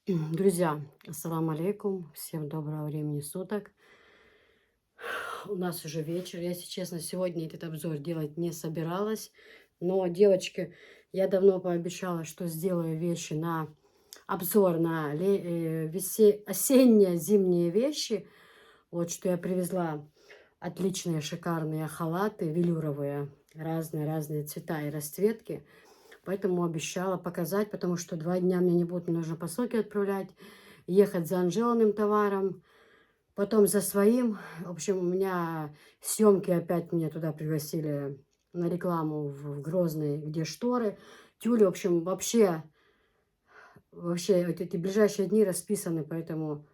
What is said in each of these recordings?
Друзья, ассаламу алейкум, всем доброго времени суток. У нас уже вечер. Я, если честно, сегодня этот обзор делать не собиралась. Но, девочки, я давно пообещала, что сделаю вещи на обзор на осенние, зимние вещи. Вот что я привезла. Отличные, шикарные халаты, велюровые, разные цвета и расцветки. Поэтому обещала показать, потому что 2 дня мне не будут, мне нужно посылки отправлять, ехать за Анжелиным товаром, потом за своим. В общем, у меня съемки опять меня туда пригласили на рекламу в Грозный, где шторы, тюли. В общем, вообще эти ближайшие дни расписаны, поэтому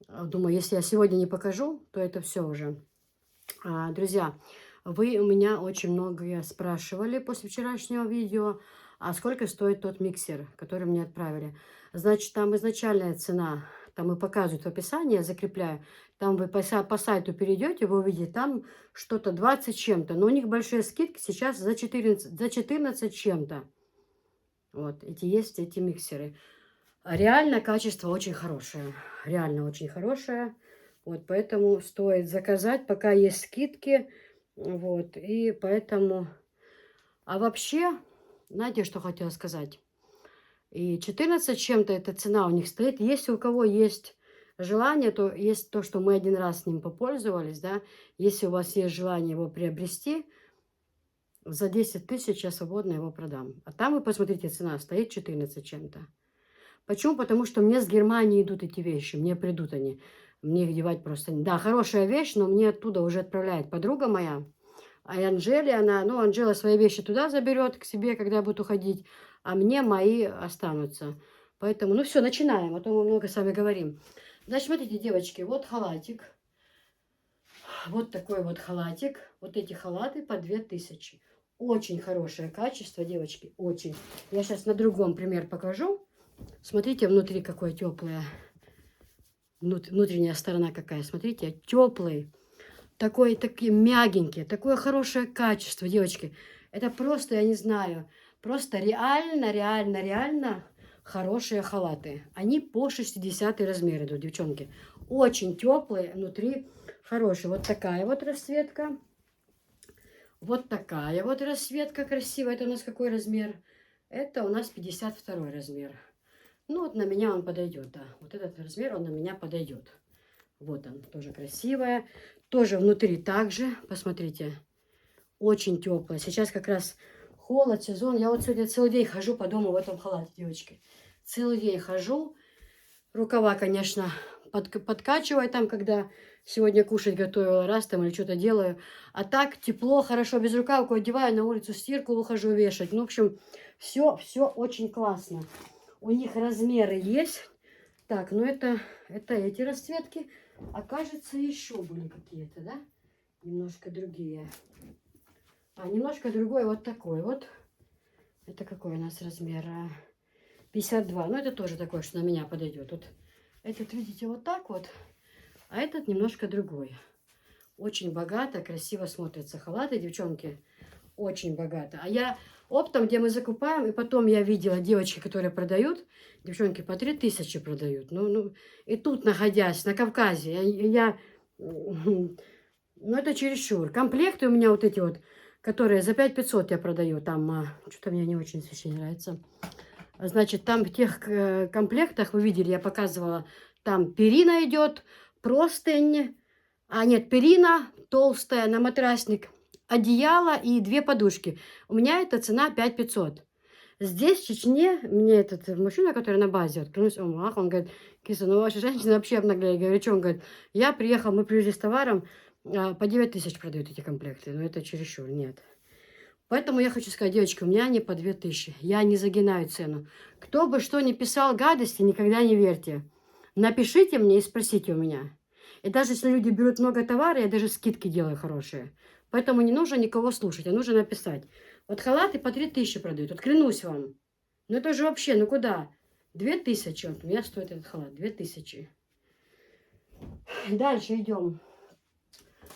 думаю, если я сегодня не покажу, то это все уже. Друзья, вы у меня очень многое спрашивали после вчерашнего видео, а сколько стоит тот миксер, который мне отправили. Значит, там изначальная цена, там и показывают в описании, я закрепляю. Там вы по сайту перейдете, вы увидите, там что-то 20 чем-то. Но у них большие скидки сейчас за 14 чем-то. Вот, есть эти миксеры. Реально качество очень хорошее. Реально очень хорошее. Вот, поэтому стоит заказать, пока есть скидки. Вот, и поэтому... А вообще, знаете, что хотела сказать? И 14 чем-то эта цена у них стоит. Если у кого есть желание, то есть то, что мы один раз с ним попользовались, да. Если у вас есть желание его приобрести, за 10 тысяч я свободно его продам. А там, вы посмотрите, цена стоит 14 чем-то. Почему? Потому что мне с Германии идут эти вещи, мне придут они. Мне их девать просто... Да, хорошая вещь, но мне оттуда уже отправляет подруга моя. А и Анжеле, Анжела свои вещи туда заберет к себе, когда я буду уходить, а мне мои останутся. Поэтому, ну все, начинаем, а то мы много с вами говорим. Значит, смотрите, девочки, вот халатик. Вот такой вот халатик. Вот эти халаты по 2000. Очень хорошее качество, девочки, очень. Я сейчас на другом пример покажу. Смотрите, внутри какое теплое. Внутренняя сторона какая, смотрите, теплый. Такие мягенькие, такое хорошее качество, девочки. Это просто, я не знаю, просто реально хорошие халаты. Они по 60 размер идут, девчонки. Очень теплые, внутри хорошие. Вот такая вот расцветка. Вот такая вот расцветка красивая. Это у нас какой размер? Это у нас 52 размер. Ну, вот на меня он подойдет, да. Вот этот размер, он на меня подойдет. Вот он, тоже красивая. Тоже внутри также, посмотрите, очень теплая. Сейчас как раз холод, сезон. Я вот сегодня целый день хожу по дому в этом халате, девочки. Целый день хожу. Рукава, конечно, подкачиваю там, когда сегодня кушать готовила, раз там или что-то делаю. А так тепло, хорошо, без рукавку одеваю, на улицу стирку ухожу вешать. Ну, в общем, все очень классно. У них размеры есть. Так, ну это эти расцветки. А кажется, еще были какие-то, да? Немножко другие. Немножко другой вот такой вот. Это какой у нас размер? 52. Ну, это тоже такой, что на меня подойдет. Вот этот, видите, вот так вот. А этот немножко другой. Очень богато, красиво смотрятся халаты, девчонки. Очень богато. А я оптом, где мы закупаем, и потом я видела девочки, которые продают, девчонки по 3000 продают. И тут, находясь на Кавказе, ну, это чересчур. Комплекты у меня вот эти вот, которые за 5500 я продаю. Там, что-то мне не очень вообще нравится. Значит, там в тех комплектах, вы видели, я показывала, там перина идет, простынь, нет, перина толстая на матрасник, одеяло и 2 подушки. У меня эта цена 5500. Здесь, в Чечне, мне этот мужчина, который на базе, вот, клянусь, он говорит, Киса, ну ваша женщина вообще обнаглели. Я говорю, что? Он говорит, мы привезли с товаром, по 9000 продают эти комплекты. Но это чересчур, нет. Поэтому я хочу сказать, девочки, у меня они по 2000. Я не загинаю цену. Кто бы что ни писал гадости, никогда не верьте. Напишите мне и спросите у меня. И даже если люди берут много товара, я даже скидки делаю хорошие. Поэтому не нужно никого слушать, а нужно написать. Вот халаты по 3000 продают, вот клянусь вам. Ну это же вообще, ну куда? 2000, вот у меня стоит этот халат, 2000. Дальше идем.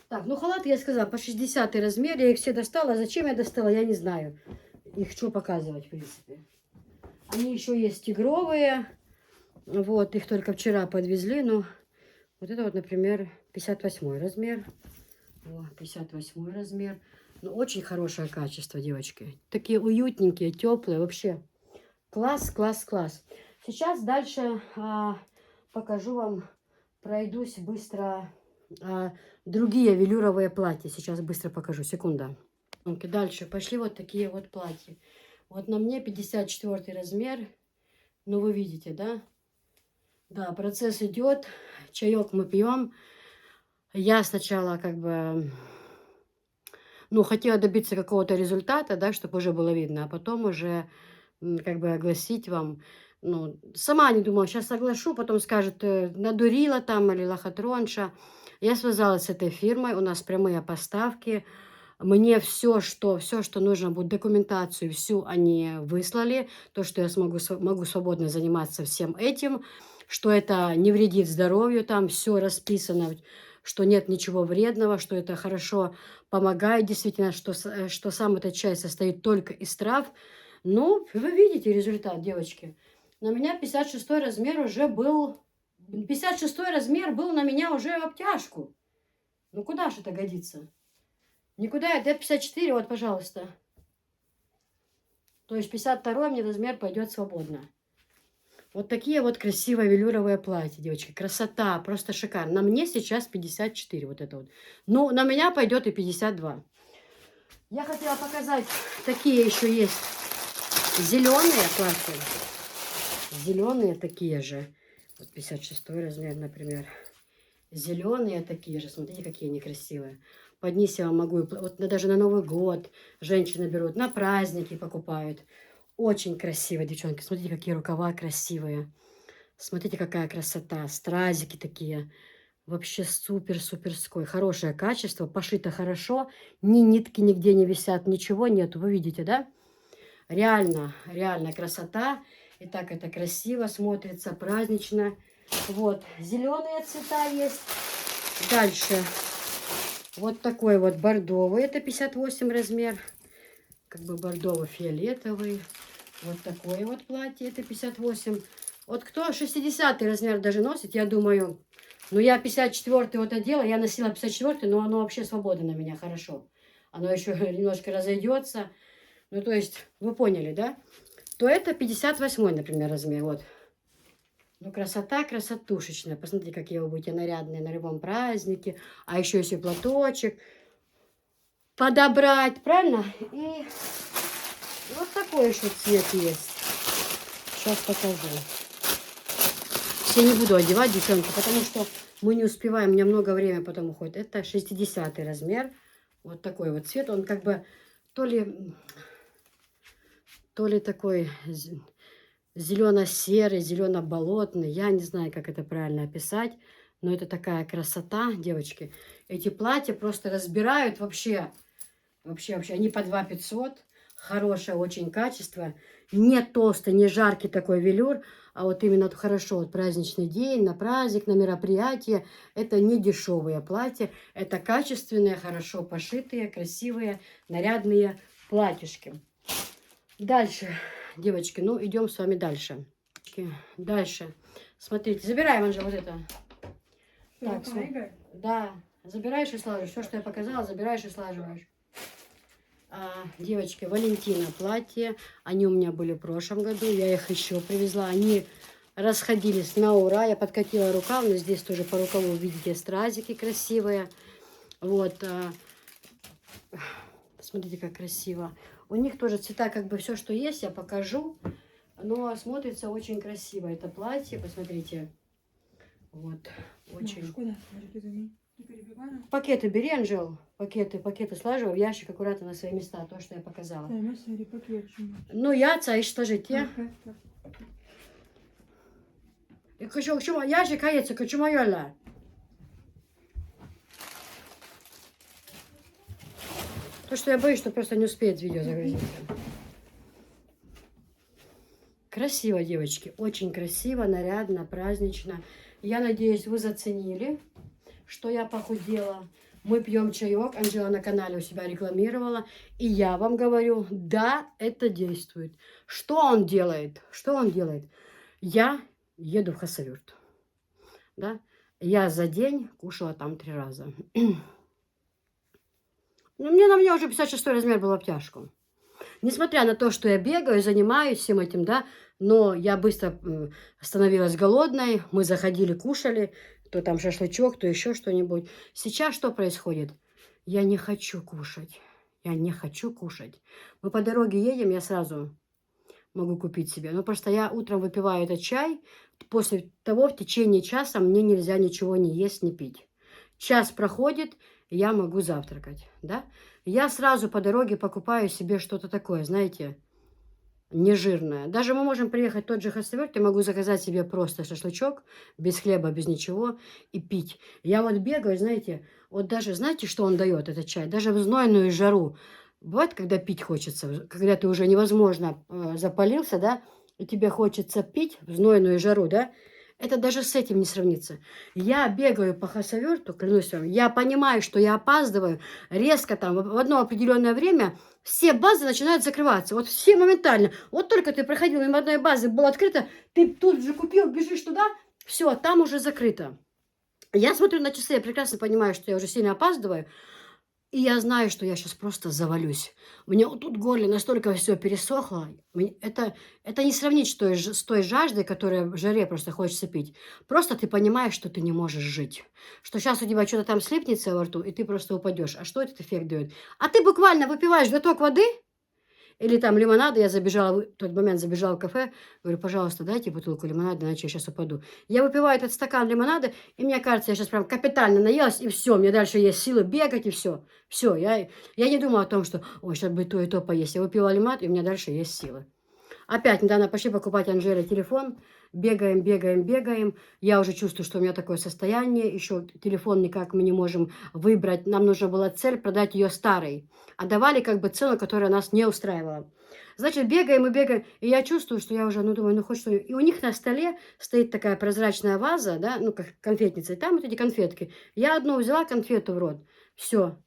Так, ну халаты я сказала по 60 размер, я их все достала. Зачем я достала, я не знаю. Их что показывать, в принципе. Они еще есть тигровые. Вот, их только вчера подвезли. Ну, вот это вот, например, 58 размер. О, 58 размер. Ну, очень хорошее качество, девочки. Такие уютненькие, теплые, вообще. Класс, класс, класс. Сейчас дальше покажу вам, пройдусь быстро другие велюровые платья. Сейчас быстро покажу, секунда. Дальше пошли вот такие вот платья. Вот на мне 54 размер. Ну, вы видите, да? Да, процесс идет. Чаек мы пьем. Я сначала как бы, ну, хотела добиться какого-то результата, да, чтобы уже было видно, а потом уже как бы огласить вам. Ну, сама не думала, сейчас соглашу, потом скажет, надурила там или лохотронша. Я связалась с этой фирмой, у нас прямые поставки. Мне все, что нужно будет, документацию всю они выслали, то, что я могу свободно заниматься всем этим, что это не вредит здоровью, там все расписано, что нет ничего вредного, что это хорошо помогает, действительно, что сам этот чай состоит только из трав. Ну, вы видите результат, девочки. На меня 56 размер уже был, 56 размер был на меня уже в обтяжку. Ну, куда же это годится? Никуда, это 54, вот, пожалуйста. То есть 52 мне размер пойдет свободно. Вот такие вот красивые велюровые платья, девочки. Красота, просто шикарно. На мне сейчас 54, вот это вот. Ну, на меня пойдет и 52. Я хотела показать, такие еще есть зеленые платья. Зеленые такие же. Вот 56 размер, например. Зеленые такие же. Смотрите, какие они красивые. Под низ я вам могу, вот даже на Новый год женщины берут, на праздники покупают. Очень красиво, девчонки. Смотрите, какие рукава красивые. Смотрите, какая красота. Стразики такие. Вообще супер-суперской. Хорошее качество, пошито хорошо. Ни нитки нигде не висят, ничего нету. Вы видите, да? Реально, реально красота. И так это красиво смотрится, празднично. Вот, зеленые цвета есть. Дальше. Вот такой вот бордовый, это 58 размер, как бы бордово-фиолетовый. Вот такое вот платье, это 58. Вот кто 60 размер даже носит, я думаю, ну я 54 вот одела, я носила 54, но оно вообще свободно на меня, хорошо. Оно еще немножко разойдется, ну то есть, вы поняли, да? То это 58, например, размер, вот. Ну, красота красотушечная. Посмотрите, какие вы будете нарядные на любом празднике. А еще если платочек подобрать, правильно? И вот такой еще цвет есть. Сейчас покажу. Все не буду одевать, девчонки, потому что мы не успеваем. У меня много времени потом уходит. Это 60 размер. Вот такой вот цвет. Он как бы то ли такой зелено-серый, зелено-болотный. Я не знаю, как это правильно описать. Но это такая красота, девочки. Эти платья просто разбирают вообще. Вообще. Они по 2500. Хорошее очень качество. Не толстый, не жаркий такой велюр. А вот именно хорошо. Вот праздничный день, на праздник, на мероприятие. Это не дешевые платья. Это качественные, хорошо пошитые, красивые, нарядные платьишки. Дальше, девочки, ну идем с вами дальше. Дальше. Смотрите, забираем, Анжела, вот это. Так, да, забираешь и слаживаешь. Все, что я показала, забираешь и слаживаешь. Девочки, Валентина платье. Они у меня были в прошлом году. Я их еще привезла. Они расходились на ура. Я подкатила рукав. Но здесь тоже по рукаву, видите, стразики красивые. Вот. Смотрите, как красиво. У них тоже цвета, как бы все, что есть, я покажу. Но смотрится очень красиво это платье. Посмотрите. Вот. Очень. Пакеты бери, Анжел. Пакеты слаживай в ящик аккуратно на свои места. То, что я показала. Ну, яйца и сложите. Ящик яйца, качу майола. То, что я боюсь, что просто не успеет видео загрузить. Красиво, девочки. Очень красиво, нарядно, празднично. Я надеюсь, вы заценили, что я похудела. Мы пьем чаек. Анжела на канале у себя рекламировала. И я вам говорю, да, это действует. Что он делает? Что он делает? Я еду в Хасавюрт. Да? Я за день кушала там 3 раза. Ну, на мне уже 56 размер был в обтяжку. Несмотря на то, что я бегаю, занимаюсь всем этим, да, но я быстро становилась голодной, мы заходили, кушали, то там шашлычок, то еще что-нибудь. Сейчас что происходит? Я не хочу кушать. Я не хочу кушать. Мы по дороге едем, я сразу могу купить себе. Но просто я утром выпиваю этот чай, после того в течение часа мне нельзя ничего не есть, не пить. Час проходит, я могу завтракать, да? Я сразу по дороге покупаю себе что-то такое, знаете, нежирное. Даже мы можем приехать в тот же Хасавюрт, я могу заказать себе просто шашлычок, без хлеба, без ничего, и пить. Я вот бегаю, знаете, вот даже, знаете, что он дает, этот чай? Даже в знойную жару. Бывает, когда пить хочется, когда ты уже невозможно запалился, да, и тебе хочется пить в знойную жару, да, это даже с этим не сравнится. Я бегаю по Хасавюрту, клянусь вам, я понимаю, что я опаздываю, резко там в одно определенное время все базы начинают закрываться. Вот все моментально. Вот только ты проходил мимо одной базы, было открыто, ты тут же купил, бежишь туда, все, там уже закрыто. Я смотрю на часы, я прекрасно понимаю, что я уже сильно опаздываю. И я знаю, что я сейчас просто завалюсь. У меня вот тут в горле настолько все пересохло. Это не сравнить с той жаждой, которая в жаре просто хочется пить. Просто ты понимаешь, что ты не можешь жить. Что сейчас у тебя что-то там слипнется во рту, и ты просто упадешь. А что этот эффект дает? А ты буквально выпиваешь глоток воды, или там лимонада, я забежала, в тот момент забежала в кафе, говорю, пожалуйста, дайте бутылку лимонада, иначе я сейчас упаду. Я выпиваю этот стакан лимонада, и мне кажется, я сейчас прям капитально наелась, и все, мне дальше есть силы бегать, и все. Все, я не думала о том, что, ой, сейчас бы то и то поесть. Я выпила лимонад, и у меня дальше есть силы. Опять недавно пошли покупать Анжеле телефон. Бегаем, бегаем, бегаем. Я уже чувствую, что у меня такое состояние. Еще телефон никак мы не можем выбрать. Нам нужна была цель продать ее старой. А давали как бы цену, которая нас не устраивала. Значит, бегаем и бегаем. И я чувствую, что я уже, ну, думаю, ну, хоть что-нибудь. И у них на столе стоит такая прозрачная ваза, да, ну, как конфетница. И там вот эти конфетки. Я одну взяла конфету в рот. Все.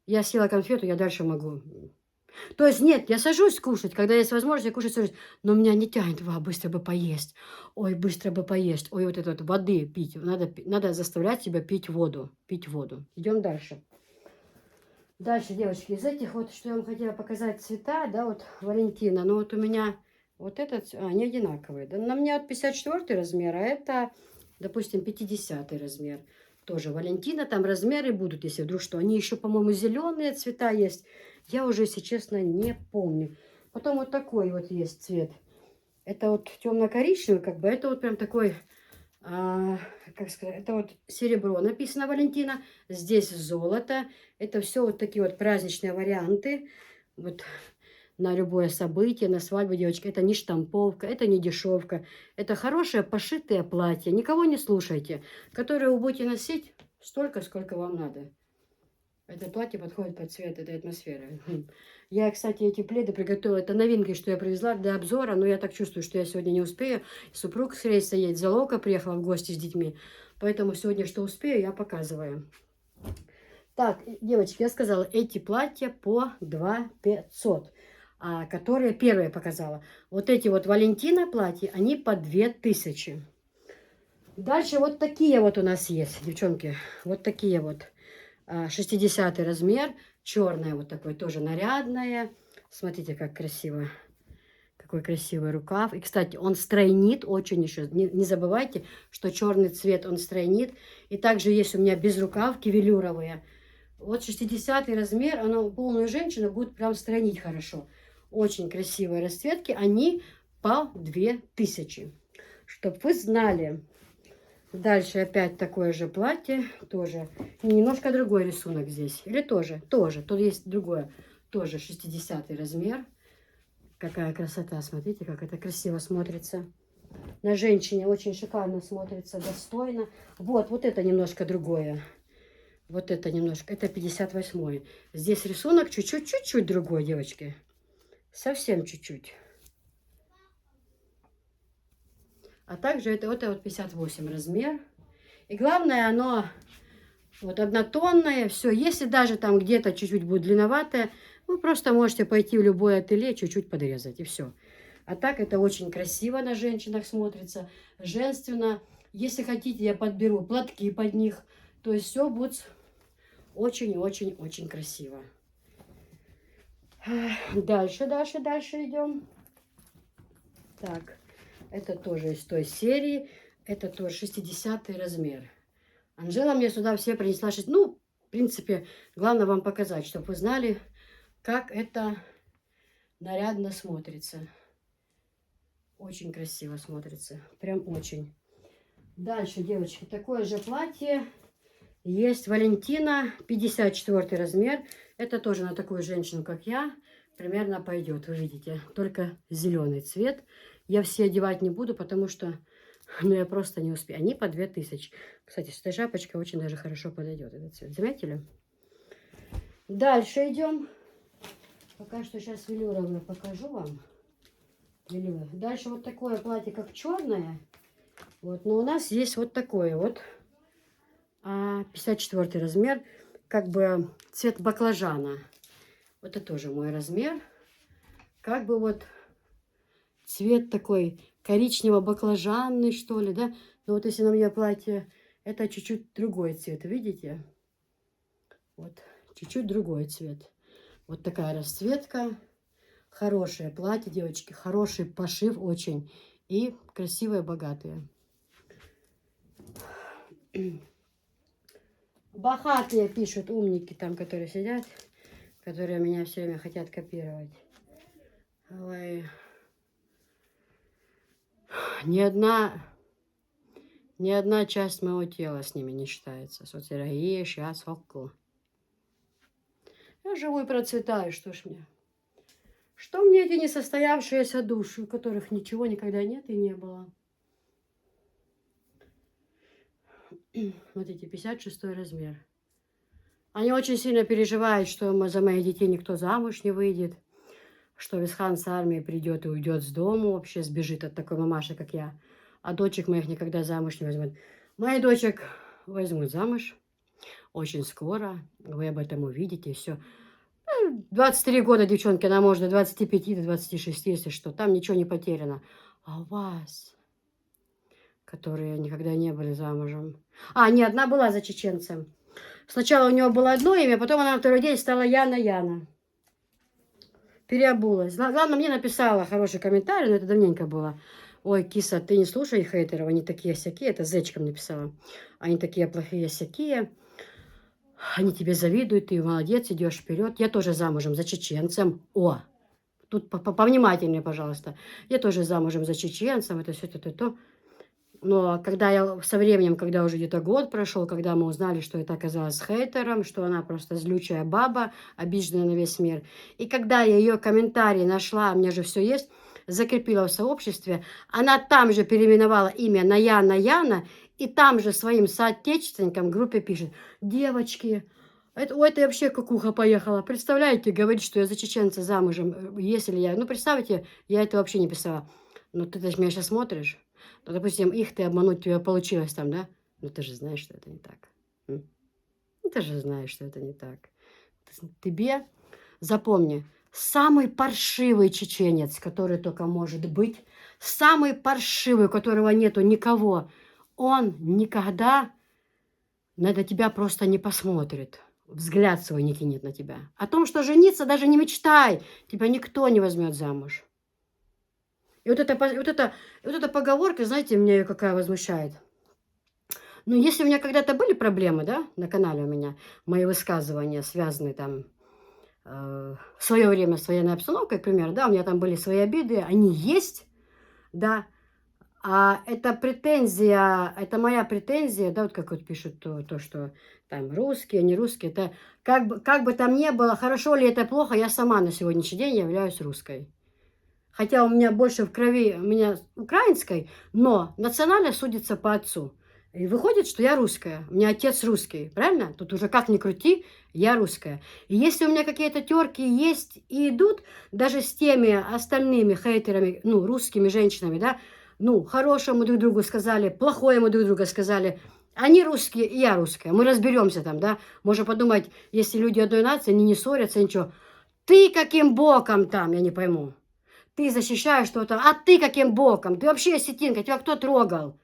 Я съела конфету, я дальше могу. То есть нет, я сажусь кушать, когда есть возможность, я кушать сажусь, но меня не тянет, быстро бы поесть, ой, быстро бы поесть, ой, вот это вот воды пить, надо заставлять себя пить воду, Идем дальше. Дальше, девочки, из этих вот, что я вам хотела показать цвета, да, вот Валентина, ну вот у меня вот этот, они одинаковые, да, на мне вот 54 размер, а это, допустим, 50 размер. Тоже Валентина, там размеры будут, если вдруг что. Они еще, по-моему, зеленые цвета есть. Я уже, если честно, не помню. Потом вот такой вот есть цвет. Это вот темно-коричневый, как бы. Это вот прям такой, как сказать, это вот серебро написано Валентина. Здесь золото. Это все вот такие вот праздничные варианты. Вот на любое событие, на свадьбу, девочки. Это не штамповка, это не дешевка. Это хорошее пошитое платье. Никого не слушайте. Которое вы будете носить столько, сколько вам надо. Это платье подходит под цвет этой атмосферы. Я, кстати, эти пледы приготовила. Это новинки, что я привезла для обзора. Но я так чувствую, что я сегодня не успею. Супруг с рейса едет. Залока приехала в гости с детьми. Поэтому сегодня, что успею, я показываю. Так, девочки, я сказала, эти платья по 2 500. Которые первые показала. Вот эти вот Валентина платья, они по 2000. Дальше вот такие вот у нас есть, девчонки. Вот такие вот. 60 размер. Черное вот такое тоже нарядное. Смотрите, как красиво. Какой красивый рукав. И, кстати, он стройнит очень еще. Не забывайте, что черный цвет он стройнит. И также есть у меня безрукавки велюровые. Вот 60 размер, оно полную женщину будет прям стройнить хорошо. Очень красивые расцветки, они по 2000. Чтоб вы знали. Дальше опять такое же платье, тоже немножко другой рисунок здесь. Или тоже, тут есть другое, тоже 60 размер. Какая красота, смотрите, как это красиво смотрится. На женщине очень шикарно смотрится, достойно. Вот это немножко другое. Вот это немножко, это 58-й. Здесь рисунок чуть-чуть другой, девочки. Совсем чуть-чуть. А также это вот 58 размер. И главное, оно вот однотонное. Все, если даже там где-то чуть-чуть будет длинноватое, вы просто можете пойти в любое ателье, чуть-чуть подрезать. И все. А так это очень красиво на женщинах смотрится, женственно. Если хотите, я подберу платки под них. То есть все будет очень-очень-очень красиво. Дальше идем. Так, это тоже из той серии. Это тоже 60 размер. Анжела мне сюда все принесла 6. Ну, в принципе, главное вам показать, чтобы вы знали, как это нарядно смотрится. Очень красиво смотрится. Прям очень. Дальше, девочки, такое же платье. Есть Валентина, 54 размер. Это тоже на такую женщину, как я, примерно пойдет. Вы видите, только зеленый цвет. Я все одевать не буду, потому что я просто не успею. Они по 2000. Кстати, с этой шапочкой очень даже хорошо подойдет этот цвет. Заметили? Дальше идем. Пока что сейчас велюровую покажу вам. Велюр. Дальше вот такое платье, как черное. Вот, но у нас есть вот такое вот. 54 размер, как бы цвет баклажана. Вот это тоже мой размер. Как бы вот цвет такой коричнево-баклажанный, что ли, да? Но вот если на мне платье, это чуть-чуть другой цвет, видите? Вот, чуть-чуть другой цвет. Вот такая расцветка. Хорошее платье, девочки, хороший пошив очень. И красивые, богатые. Бахатые пишут умники там, которые сидят, которые меня все время хотят копировать. Ой. Ни одна часть моего тела с ними не считается. Соцерагия, сейчас, около. Я живу и процветаю, что ж мне. Что мне эти несостоявшиеся души, у которых ничего никогда нет и не было. Смотрите, 56 размер. Они очень сильно переживают, что за моих детей никто замуж не выйдет, что Висхан с армии придет и уйдет с дому, вообще сбежит от такой мамаши, как я. А дочек моих никогда замуж не возьмут. Мои дочек возьмут замуж очень скоро, вы об этом увидите, все. 23 года, девчонки, она может до 25, до 26, если что, там ничего не потеряно. А у вас, которые никогда не были замужем. Не одна была за чеченцем. Сначала у него было одно имя, потом она на второй день стала Яна. Переобулась. Главное, мне написала хороший комментарий, но это давненько было. Ой, киса, ты не слушай хейтеров, они такие-сякие. Это зечкам написала. Они такие плохие-сякие. Они тебе завидуют, ты молодец, идешь вперед. Я тоже замужем за чеченцем. Тут повнимательнее, пожалуйста. Я тоже замужем за чеченцем, это все то. Но когда я со временем, когда уже где-то год прошел, когда мы узнали, что это оказалось хейтером, что она просто злючая баба, обиженная на весь мир. И когда я ее комментарии нашла, у меня же все есть, закрепила в сообществе, она там же переименовала имя на Яна, и там же своим соотечественникам в группе пишет: девочки, это вообще кукуха поехала. Представляете, говорит, что я за чеченца замужем. Если я... Ну, представьте, я это вообще не писала. Ну, ты же меня сейчас смотришь. Ну, допустим, их ты обмануть, у тебя получилось там, да? Ну, ты же знаешь, что это не так. Ну, ты же знаешь, что это не так. Тебе, запомни, самый паршивый чеченец, который только может быть, самый паршивый, у которого нету никого, он никогда на тебя просто не посмотрит. Взгляд свой не кинет на тебя. О том, что жениться, даже не мечтай. Тебя никто не возьмет замуж. И вот эта поговорка, знаете, меня ее какая возмущает. Ну, если у меня когда-то были проблемы, да, на канале у меня, мои высказывания, связанные там в свое время с военной обстановкой, к примеру, да, у меня там были свои обиды, они есть, да, а это претензия, это моя претензия, да, вот как вот пишут то, что там русские, не русские, это как бы там ни было, хорошо ли это плохо, я сама на сегодняшний день являюсь русской. Хотя у меня больше в крови, у меня украинской, но национально судится по отцу. И выходит, что я русская. У меня отец русский, правильно? Тут уже как ни крути, я русская. И если у меня какие-то терки есть и идут, даже с теми остальными хейтерами, ну, русскими женщинами, да, ну, хорошее мы друг другу сказали, плохое мы друг другу сказали, они русские, и я русская. Мы разберемся там, да. Можно подумать, если люди одной нации, они не ссорятся, ничего. Ты каким боком там, я не пойму. ты защищаешь что-то, а ты каким боком? Ты вообще осетинка, тебя кто трогал?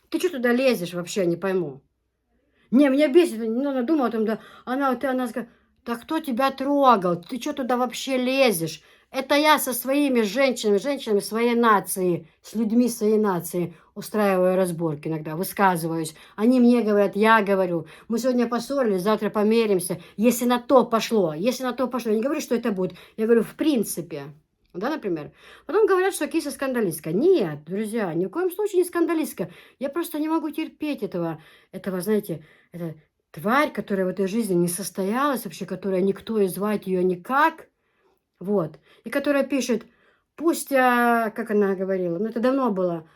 Ты что туда лезешь вообще, не пойму. Не, меня бесит, ну, она думала там, да, она сказала, да кто тебя трогал? Ты что туда вообще лезешь? Это я со своими женщинами своей нации, с людьми своей нации устраиваю разборки иногда, высказываюсь. Они мне говорят, я говорю. Мы сегодня поссорились, завтра помиримся. Если на то пошло, если на то пошло. Я не говорю, что это будет. Я говорю, в принципе. Да, например. Потом говорят, что киса скандалистка. Нет, друзья, ни в коем случае не скандалистка. Я просто не могу терпеть этого, знаете, это тварь, которая в этой жизни не состоялась вообще, которая никто и звать ее никак. Вот. И которая пишет, пусть, как она говорила, ну это давно было,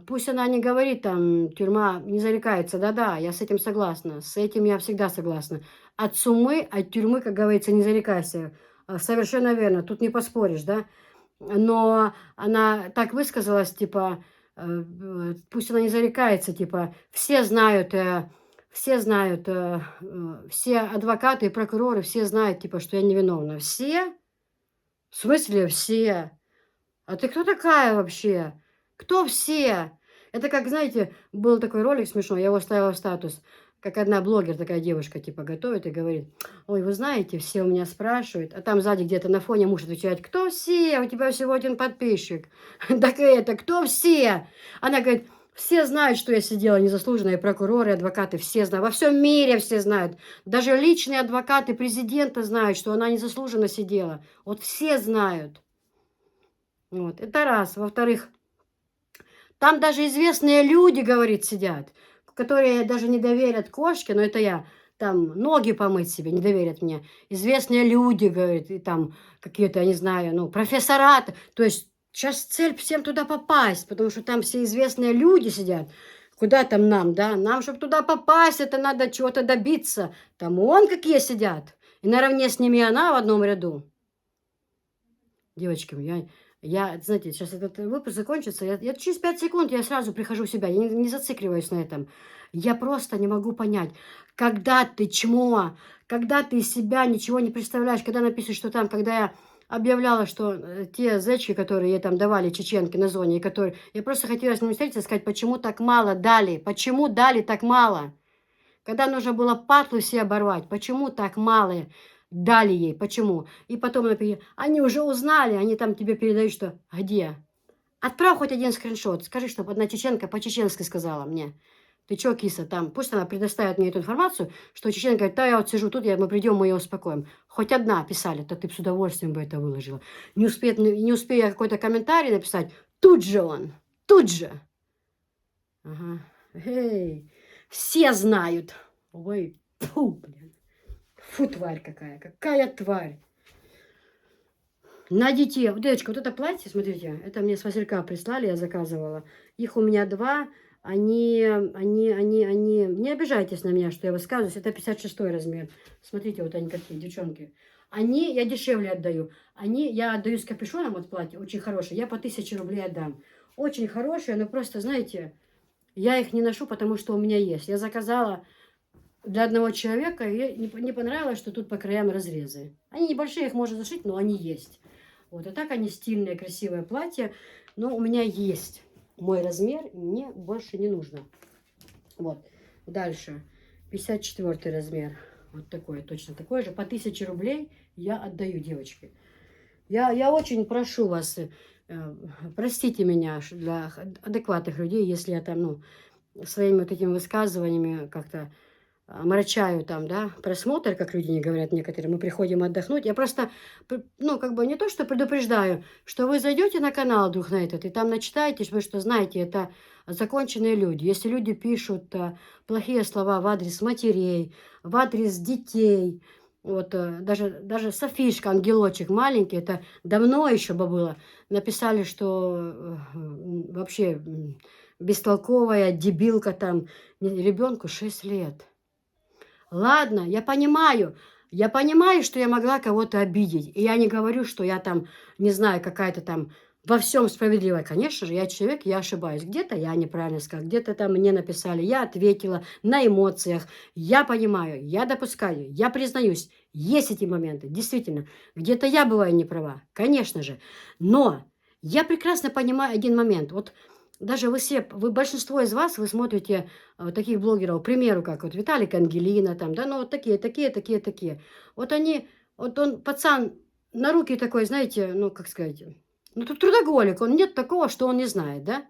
пусть она не говорит там, тюрьма не зарекается. Да-да, я с этим согласна, с этим я всегда согласна. От сумы, от тюрьмы, как говорится, не зарекайся. Совершенно верно, тут не поспоришь, да. Но она так высказалась, типа, пусть она не зарекается, типа, все знают, все адвокаты и прокуроры, все знают, типа, что я невиновна. Все? В смысле все? А ты кто такая вообще? Кто все? Это как, знаете, был такой ролик смешной, я его ставила в статус, как одна блогер, такая девушка, типа, готовит и говорит, ой, вы знаете, все у меня спрашивают, а там сзади где-то на фоне муж отвечает, кто все? У тебя всего один подписчик. Так и это, кто все? Она говорит, все знают, что я сидела незаслуженно, и прокуроры, и адвокаты, все знают. Во всем мире все знают. Даже личные адвокаты президента знают, что она незаслуженно сидела. Вот все знают. Вот. Это раз. Во-вторых, там даже известные люди, говорит, сидят, которые даже не доверят кошке, но это я, там ноги помыть себе, не доверят мне. Известные люди, говорит, и там какие-то, я не знаю, ну, профессора. То есть сейчас цель всем туда попасть, потому что там все известные люди сидят. Куда там нам, да? Нам, чтобы туда попасть, это надо чего-то добиться. Там он какие сидят. И наравне с ними она в одном ряду. Девочки, знаете, сейчас этот выпуск закончится, я через 5 секунд я сразу прихожу в себя, я не зацикливаюсь на этом. Я просто не могу понять, когда ты чмо, когда ты из себя ничего не представляешь, когда написано, что там, когда я объявляла, что те зечки, которые ей там давали, чеченки на зоне, и которые... Я просто хотела с ними встретиться и сказать, почему так мало дали, почему дали так мало? Когда нужно было патлу все оборвать, почему так мало дали ей, почему? И потом, например, они уже узнали, они там тебе передают, что где? Отправь хоть один скриншот, скажи, чтобы одна чеченка по-чеченски сказала мне. Ты чё, киса, там, пусть она предоставит мне эту информацию, что чеченка говорит, да, я вот сижу тут, мы придем, мы ее успокоим. Хоть одна писали, то ты бы с удовольствием бы это выложила. Не успею я какой-то комментарий написать, тут же он, тут же. Ага, эй, все знают. Ой, фу, блин. Фу, тварь какая тварь. На детей. Девочка, вот это платье, смотрите, это мне с Василька прислали, я заказывала. Их у меня два. Они, не обижайтесь на меня, что я высказываюсь, это 56 размер. Смотрите, вот они какие, девчонки. Я дешевле отдаю. Я отдаю с капюшоном, вот платье, очень хорошее. Я по 1000 рублей отдам. Очень хорошее, но просто, знаете, я их не ношу, потому что у меня есть. Я заказала для одного человека, и не понравилось, что тут по краям разрезы. Они небольшие, их можно зашить, но они есть. Вот, а так они стильные, красивое платье. Но у меня есть мой размер, мне больше не нужно. Вот, дальше. 54 размер. Вот такой, точно такой же. По 1000 рублей я отдаю, девочки. Я очень прошу вас, простите меня для адекватных людей, если я там, ну, своими вот этими высказываниями как-то омрачаю там, да, просмотр, как люди не говорят некоторые, мы приходим отдохнуть. Я просто, ну, как бы не то, что предупреждаю, что вы зайдете на канал вдруг на этот, и там начитаетесь, вы что знаете, это законченные люди. Если люди пишут плохие слова в адрес матерей, в адрес детей, вот даже Софишка, ангелочек маленький, это давно еще бы было, написали, что вообще бестолковая дебилка там, ребенку 6 лет. Ладно, я понимаю, что я могла кого-то обидеть. И я не говорю, что я там, не знаю, какая-то там во всем справедливая. Конечно же, я человек, я ошибаюсь. Где-то я неправильно сказала, где-то там мне написали, я ответила на эмоциях. Я понимаю, я допускаю, я признаюсь. Есть эти моменты, действительно. Где-то я бываю не права, конечно же. Но я прекрасно понимаю один момент. Вот даже вы большинство из вас, вы смотрите таких блогеров, к примеру, как вот Виталик Ангелина, там, да, ну вот такие. Вот они, вот он, пацан, на руки такой, знаете, ну, как сказать, ну, тут трудоголик, он нет такого, что он не знает, да?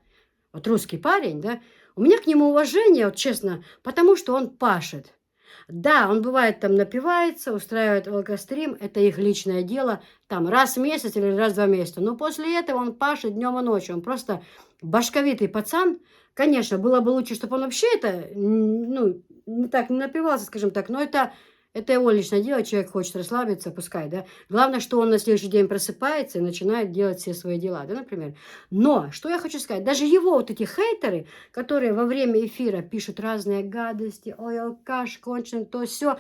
Вот русский парень, да? У меня к нему уважение, вот честно, потому что он пашет. Да, он бывает там напивается, устраивает алкострим, это их личное дело, там раз в месяц или раз в 2 месяца. Но после этого он пашет днем и ночью, он просто башковитый пацан. Конечно, было бы лучше, чтобы он вообще это, ну, не так не напивался, скажем так, но это его личное дело, человек хочет расслабиться, пускай, да. Главное, что он на следующий день просыпается и начинает делать все свои дела, да, например. Но, что я хочу сказать, даже его вот эти хейтеры, которые во время эфира пишут разные гадости, ой, алкаш, конченый, то все,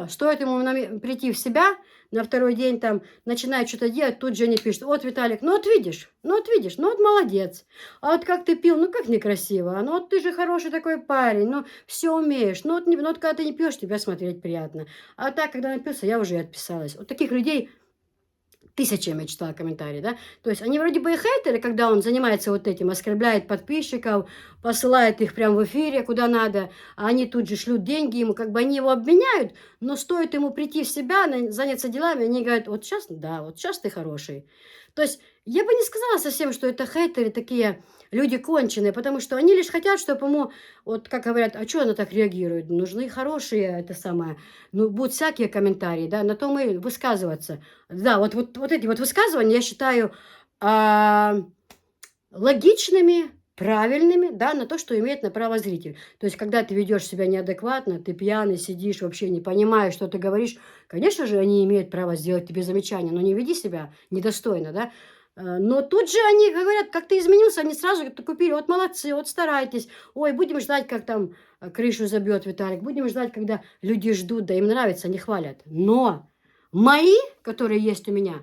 стоит ему прийти в себя, на второй день там начинает что-то делать, тут же они пишут, вот, Виталик, ну вот видишь, ну вот молодец, а вот как ты пил, ну как некрасиво, ну вот ты же хороший такой парень, ну все умеешь, ну вот когда ты не пьешь, тебя смотреть приятно, а так, когда напился, я уже и отписалась. Вот таких людей тысячами я читала комментарии, да. То есть они вроде бы и хейтеры, когда он занимается вот этим, оскорбляет подписчиков, посылает их прямо в эфире, куда надо, а они тут же шлют деньги ему, как бы они его обменяют, но стоит ему прийти в себя, заняться делами, они говорят, вот сейчас, да, вот сейчас ты хороший. То есть я бы не сказала совсем, что это хейтеры такие люди конченые, потому что они лишь хотят, чтобы ему, вот как говорят, а что она так реагирует? Нужны хорошие, это самое, ну, будут всякие комментарии, да, на то мы высказываться. Да, вот эти вот высказывания я считаю логичными, правильными, да, на то, что имеет на право зритель. То есть, когда ты ведешь себя неадекватно, ты пьяный, сидишь, вообще не понимаешь, что ты говоришь, конечно же, они имеют право сделать тебе замечание, но не веди себя недостойно, да. Но тут же они говорят, как ты изменился, они сразу купили, вот молодцы, вот старайтесь, ой, будем ждать, как там крышу забьет Виталик, будем ждать, когда люди ждут, да им нравится, они хвалят. Но мои, которые есть у меня,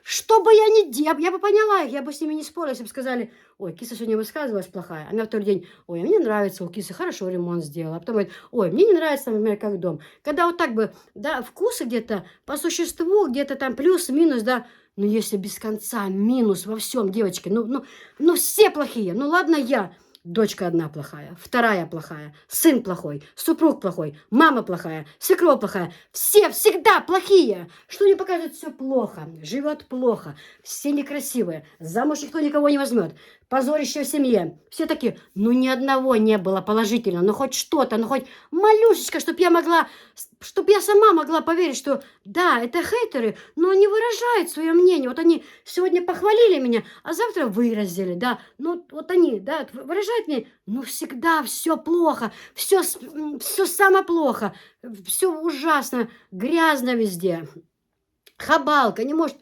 что бы я ни делала, я бы поняла их, я бы с ними не спорила, если бы сказали, ой, киса сегодня высказывалась плохая, а на второй день, ой, а мне нравится, у кисы хорошо ремонт сделала, а потом говорит, ой, мне не нравится, например, как дом. Когда вот так бы, да, вкусы где-то по существу, где-то там плюс-минус, да, но если без конца минус во всем, девочки, ну все плохие, ну ладно я, дочка одна плохая, вторая плохая, сын плохой, супруг плохой, мама плохая, свекровь плохая. Все всегда плохие. Что не показывает, все плохо, живет плохо, все некрасивые, замуж никто никого не возьмет, позорище в семье. Все такие, ну ни одного не было положительно, ну хоть что-то, ну хоть малюшечка, чтобы я сама могла поверить, что да, это хейтеры, но они выражают свое мнение. Вот они сегодня похвалили меня, а завтра выразили, да. Ну, вот они, да, выражают мне, ну, всегда все плохо, все самое плохо, все ужасно, грязно везде. Хабалка, не может.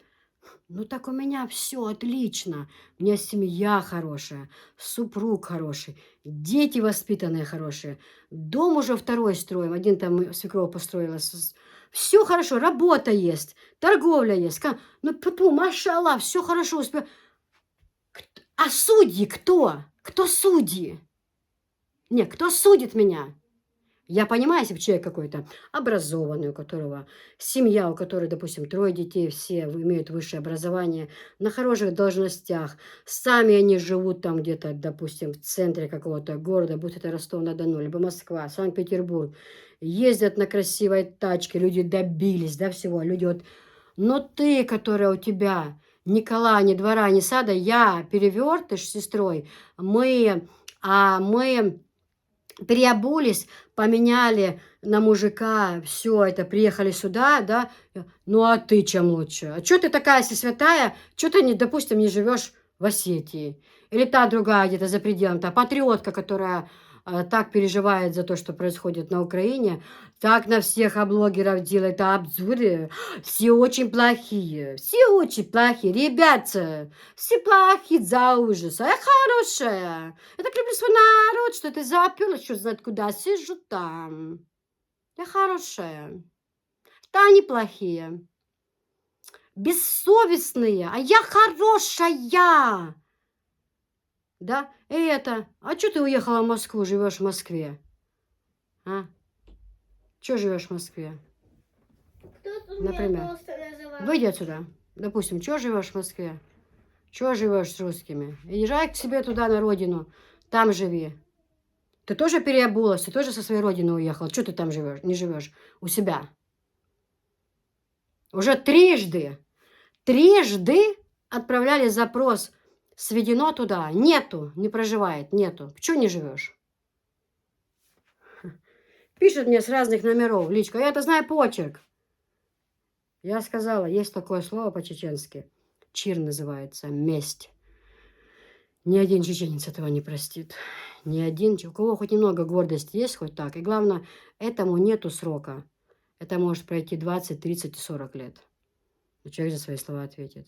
Ну, так у меня все отлично. У меня семья хорошая, супруг хороший, дети воспитанные хорошие. Дом уже второй строим. Один там свекровь построила. Все хорошо, работа есть, торговля есть. Ну, машаллах, все хорошо. А судьи кто? Кто судьи? Не, кто судит меня? Я понимаю, если бы человек какой-то образованный, у которого семья, у которой, допустим, 3 детей, все имеют высшее образование, на хороших должностях, сами они живут там где-то, допустим, в центре какого-то города, будь это Ростов-на-Дону, либо Москва, Санкт-Петербург, ездят на красивой тачке, люди добились, да, всего, люди вот. Но ты, которая у тебя ни кола, ни двора, ни сада, я перевертыш с сестрой, мы переобулись, поменяли на мужика, все это, приехали сюда, да, ну а ты чем лучше? А что ты такая святая, что ты, допустим, не живешь в Осетии? Или та другая где-то за пределом, та патриотка, которая так переживает за то, что происходит на Украине, так на всех блогеров делает обзоры, все очень плохие, ребята, все плохие за ужас, а я хорошая. Я так люблю свой народ, что ты запёрлась, что знает куда, сижу там. Я хорошая. Да, они плохие. Бессовестные, а я хорошая. Да, а что ты уехала в Москву, живешь в Москве? А? Чё живешь в Москве? Например. Выйди отсюда. Допустим, что живешь в Москве? Что живешь с русскими? Езжай к себе туда, на родину. Там живи. Ты тоже переобулась, ты тоже со своей родины уехала. Что ты там живешь? Не живешь? У себя. Уже трижды отправляли запрос. Сведено туда. Нету, не проживает, нету. Почему не живешь? Пишет мне с разных номеров в личку. Я-то знаю почерк. Я сказала, есть такое слово по-чеченски. Чир называется. Месть. Ни один чеченец этого не простит. Ни один. У кого хоть немного гордости есть, хоть так. И главное, этому нету срока. Это может пройти 20, 30 и 40 лет. Но человек за свои слова ответит.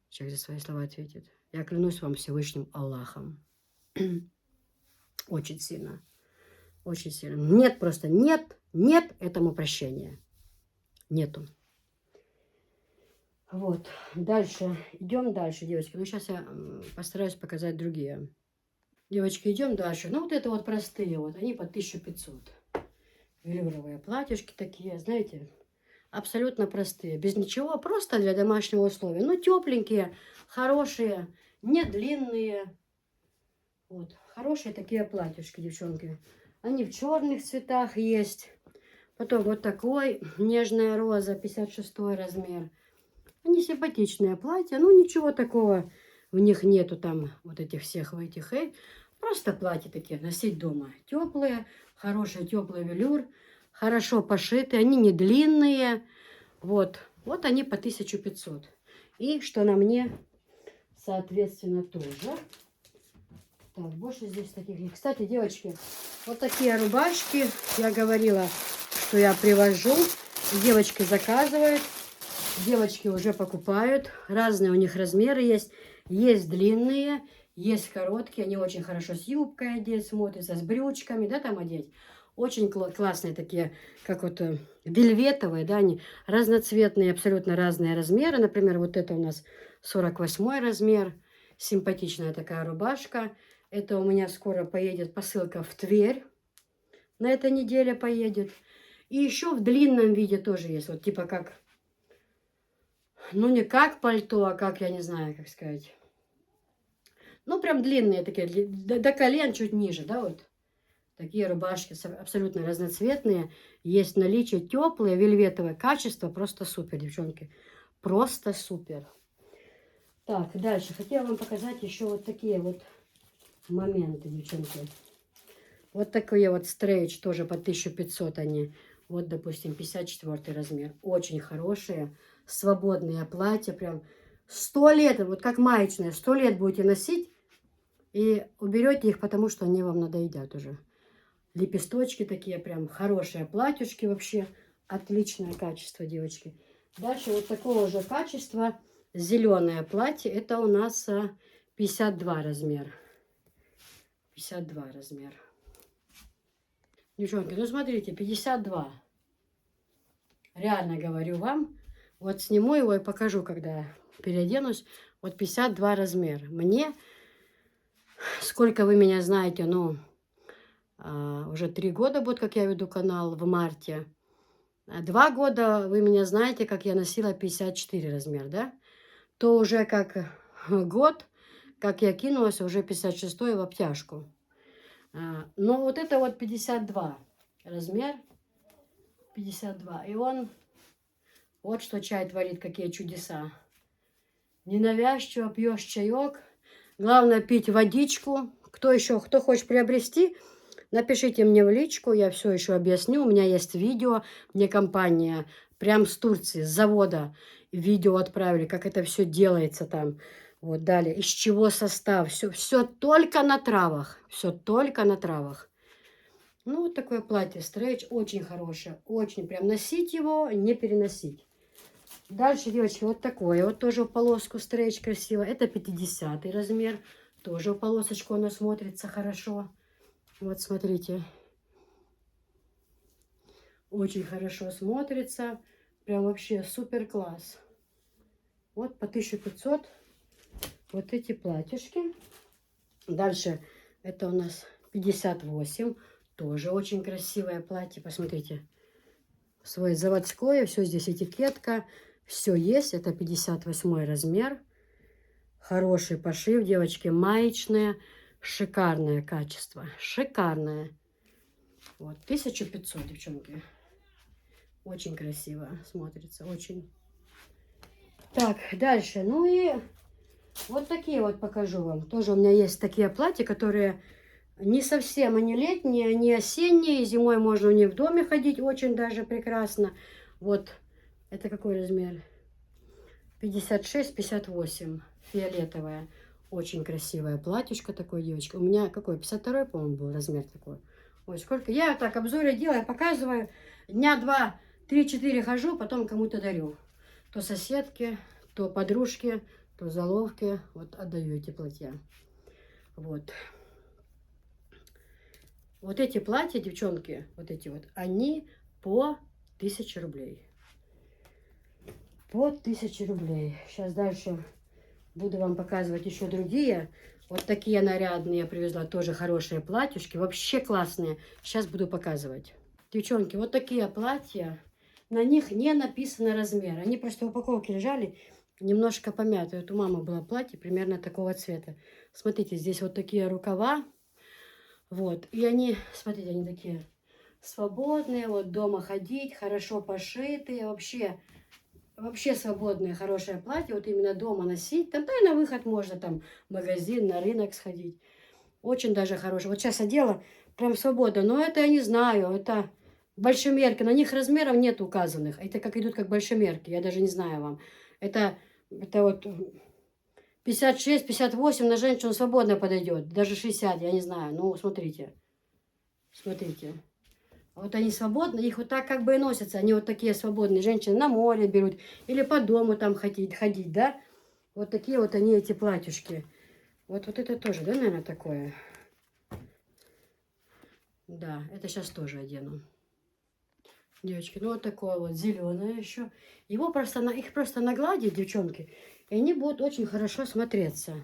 Человек за свои слова ответит. Я клянусь вам Всевышним Аллахом. Очень сильно. Очень сильно. Нет, просто нет этому прощения. Нету. Вот. Дальше. Идем дальше, девочки. Ну, сейчас я постараюсь показать другие. Девочки, идем дальше. Ну, вот это вот простые. Вот они по 1500. Велюровые платьишки такие, знаете, абсолютно простые. Без ничего, просто для домашнего условия. Ну, тепленькие, хорошие, не длинные. Вот. Хорошие такие платьишки, девчонки. Они в черных цветах есть. Потом вот такой, нежная роза, 56 размер. Они симпатичные платья. Ну, ничего такого в них нету там вот этих всех этих. Просто платья такие носить дома. Теплые, хороший теплый велюр. Хорошо пошитые. Они не длинные. Вот. Вот они по 1500. И что на мне, соответственно, тоже. Так, больше здесь таких. И, кстати, девочки, вот такие рубашки. Я говорила, что я привожу. Девочки заказывают. Девочки уже покупают. Разные у них размеры есть. Есть длинные, есть короткие. Они очень хорошо с юбкой одеть смотрятся, с брючками, да, там одеть. Очень классные такие, как вот вельветовые, да, они разноцветные, абсолютно разные размеры. Например, вот это у нас 48 размер. Симпатичная такая рубашка. Это у меня скоро поедет посылка в Тверь. На этой неделе поедет. И еще в длинном виде тоже есть. Вот типа как, ну не как пальто, а как, я не знаю, как сказать. Ну прям длинные такие, до колен чуть ниже, да, вот. Такие рубашки абсолютно разноцветные. Есть наличие теплые, вельветовое качество. Просто супер, девчонки. Просто супер. Так, дальше. Хотела вам показать еще вот такие вот моменты, девчонки. Вот такой вот стрейч, тоже по 1500 они. Вот, допустим, 54 размер. Очень хорошие, свободные платья. Прям 100 лет, вот как маечные, 100 лет будете носить. И уберете их, потому что они вам надоедят уже. Лепесточки такие, прям хорошие платьюшки вообще. Отличное качество, девочки. Дальше вот такого же качества зеленое платье. Это у нас 52 размер. 52 размер. Девчонки, ну смотрите, 52. Реально говорю вам. Вот сниму его и покажу, когда переоденусь. Вот 52 размер. Мне, сколько вы меня знаете, ну, уже 3 года будет, как я веду канал в марте. 2 года вы меня знаете, как я носила 54 размер, да? То уже как год, как я кинулась, уже 56 в обтяжку. Но вот это вот 52 размер. 52. И он, вот что чай творит, какие чудеса. Ненавязчиво пьешь чаек. Главное пить водичку. Кто еще, кто хочет приобрести, напишите мне в личку, я все еще объясню. У меня есть видео, мне компания прям с Турции, с завода видео отправили, как это все делается там. Вот далее, из чего состав, все только на травах, все только на травах. Ну, вот такое платье стрейч, очень хорошее, очень, прям носить его, не переносить. Дальше, девочки, вот такое, вот тоже в полоску стрейч красиво, это 50 размер, тоже в полосочку оно смотрится хорошо. Вот, смотрите. Очень хорошо смотрится. Прям вообще супер класс. Вот по 1500 вот эти платьишки. Дальше это у нас 58. Тоже очень красивое платье. Посмотрите. свой заводской. Все здесь этикетка. Все есть. Это 58 размер. Хороший пошив, девочки, маечные. Шикарное качество. Шикарное. Вот, 1500, девчонки. Очень красиво смотрится, очень. Так, дальше. Ну и вот такие вот покажу вам. Тоже у меня есть такие платья, которые не совсем они летние, они осенние. Зимой можно у них в доме ходить очень даже прекрасно. Вот, это какой размер? 56-58, фиолетовая. Очень красивое платьишко такое, девочка. У меня какой? 52-й, по-моему, был размер такой. Ой, сколько. Я так обзоры делаю, показываю. Дня 2, 3, 4 хожу, потом кому-то дарю. То соседке, то подружке, то заловке. Вот отдаю эти платья. Вот. Вот эти платья, девчонки, вот эти вот, они по 1000 рублей. По 1000 рублей. Сейчас дальше буду вам показывать еще другие. Вот такие нарядные я привезла, тоже хорошие платьюшки, вообще классные. Сейчас буду показывать. Девчонки, вот такие платья. На них не написано размер. Они просто в упаковке лежали, немножко помятые. Вот у мамы было платье примерно такого цвета. Смотрите, здесь вот такие рукава. Вот. И они, смотрите, они такие свободные. Вот дома ходить, хорошо пошитые. Вообще свободное, хорошее платье. Вот именно дома носить. Там, да и на выход можно, там, в магазин, на рынок сходить. Очень даже хорошее. Вот сейчас одела, прям свободно. Но это я не знаю, это большемерки. На них размеров нет указанных. Это как идут как большемерки, я даже не знаю вам. Это вот 56-58 на женщину свободно подойдет. Даже 60, я не знаю. Ну, смотрите. Смотрите. Вот они свободны, их вот так как бы и носятся. Они вот такие свободные. Женщины на море берут. Или по дому там ходить, да? Вот такие вот они, эти платьюшки. Вот это тоже, да, наверное, такое? Да, это сейчас тоже одену. Девочки, ну вот такое вот зеленое еще. Их просто нагладить, девчонки, и они будут очень хорошо смотреться.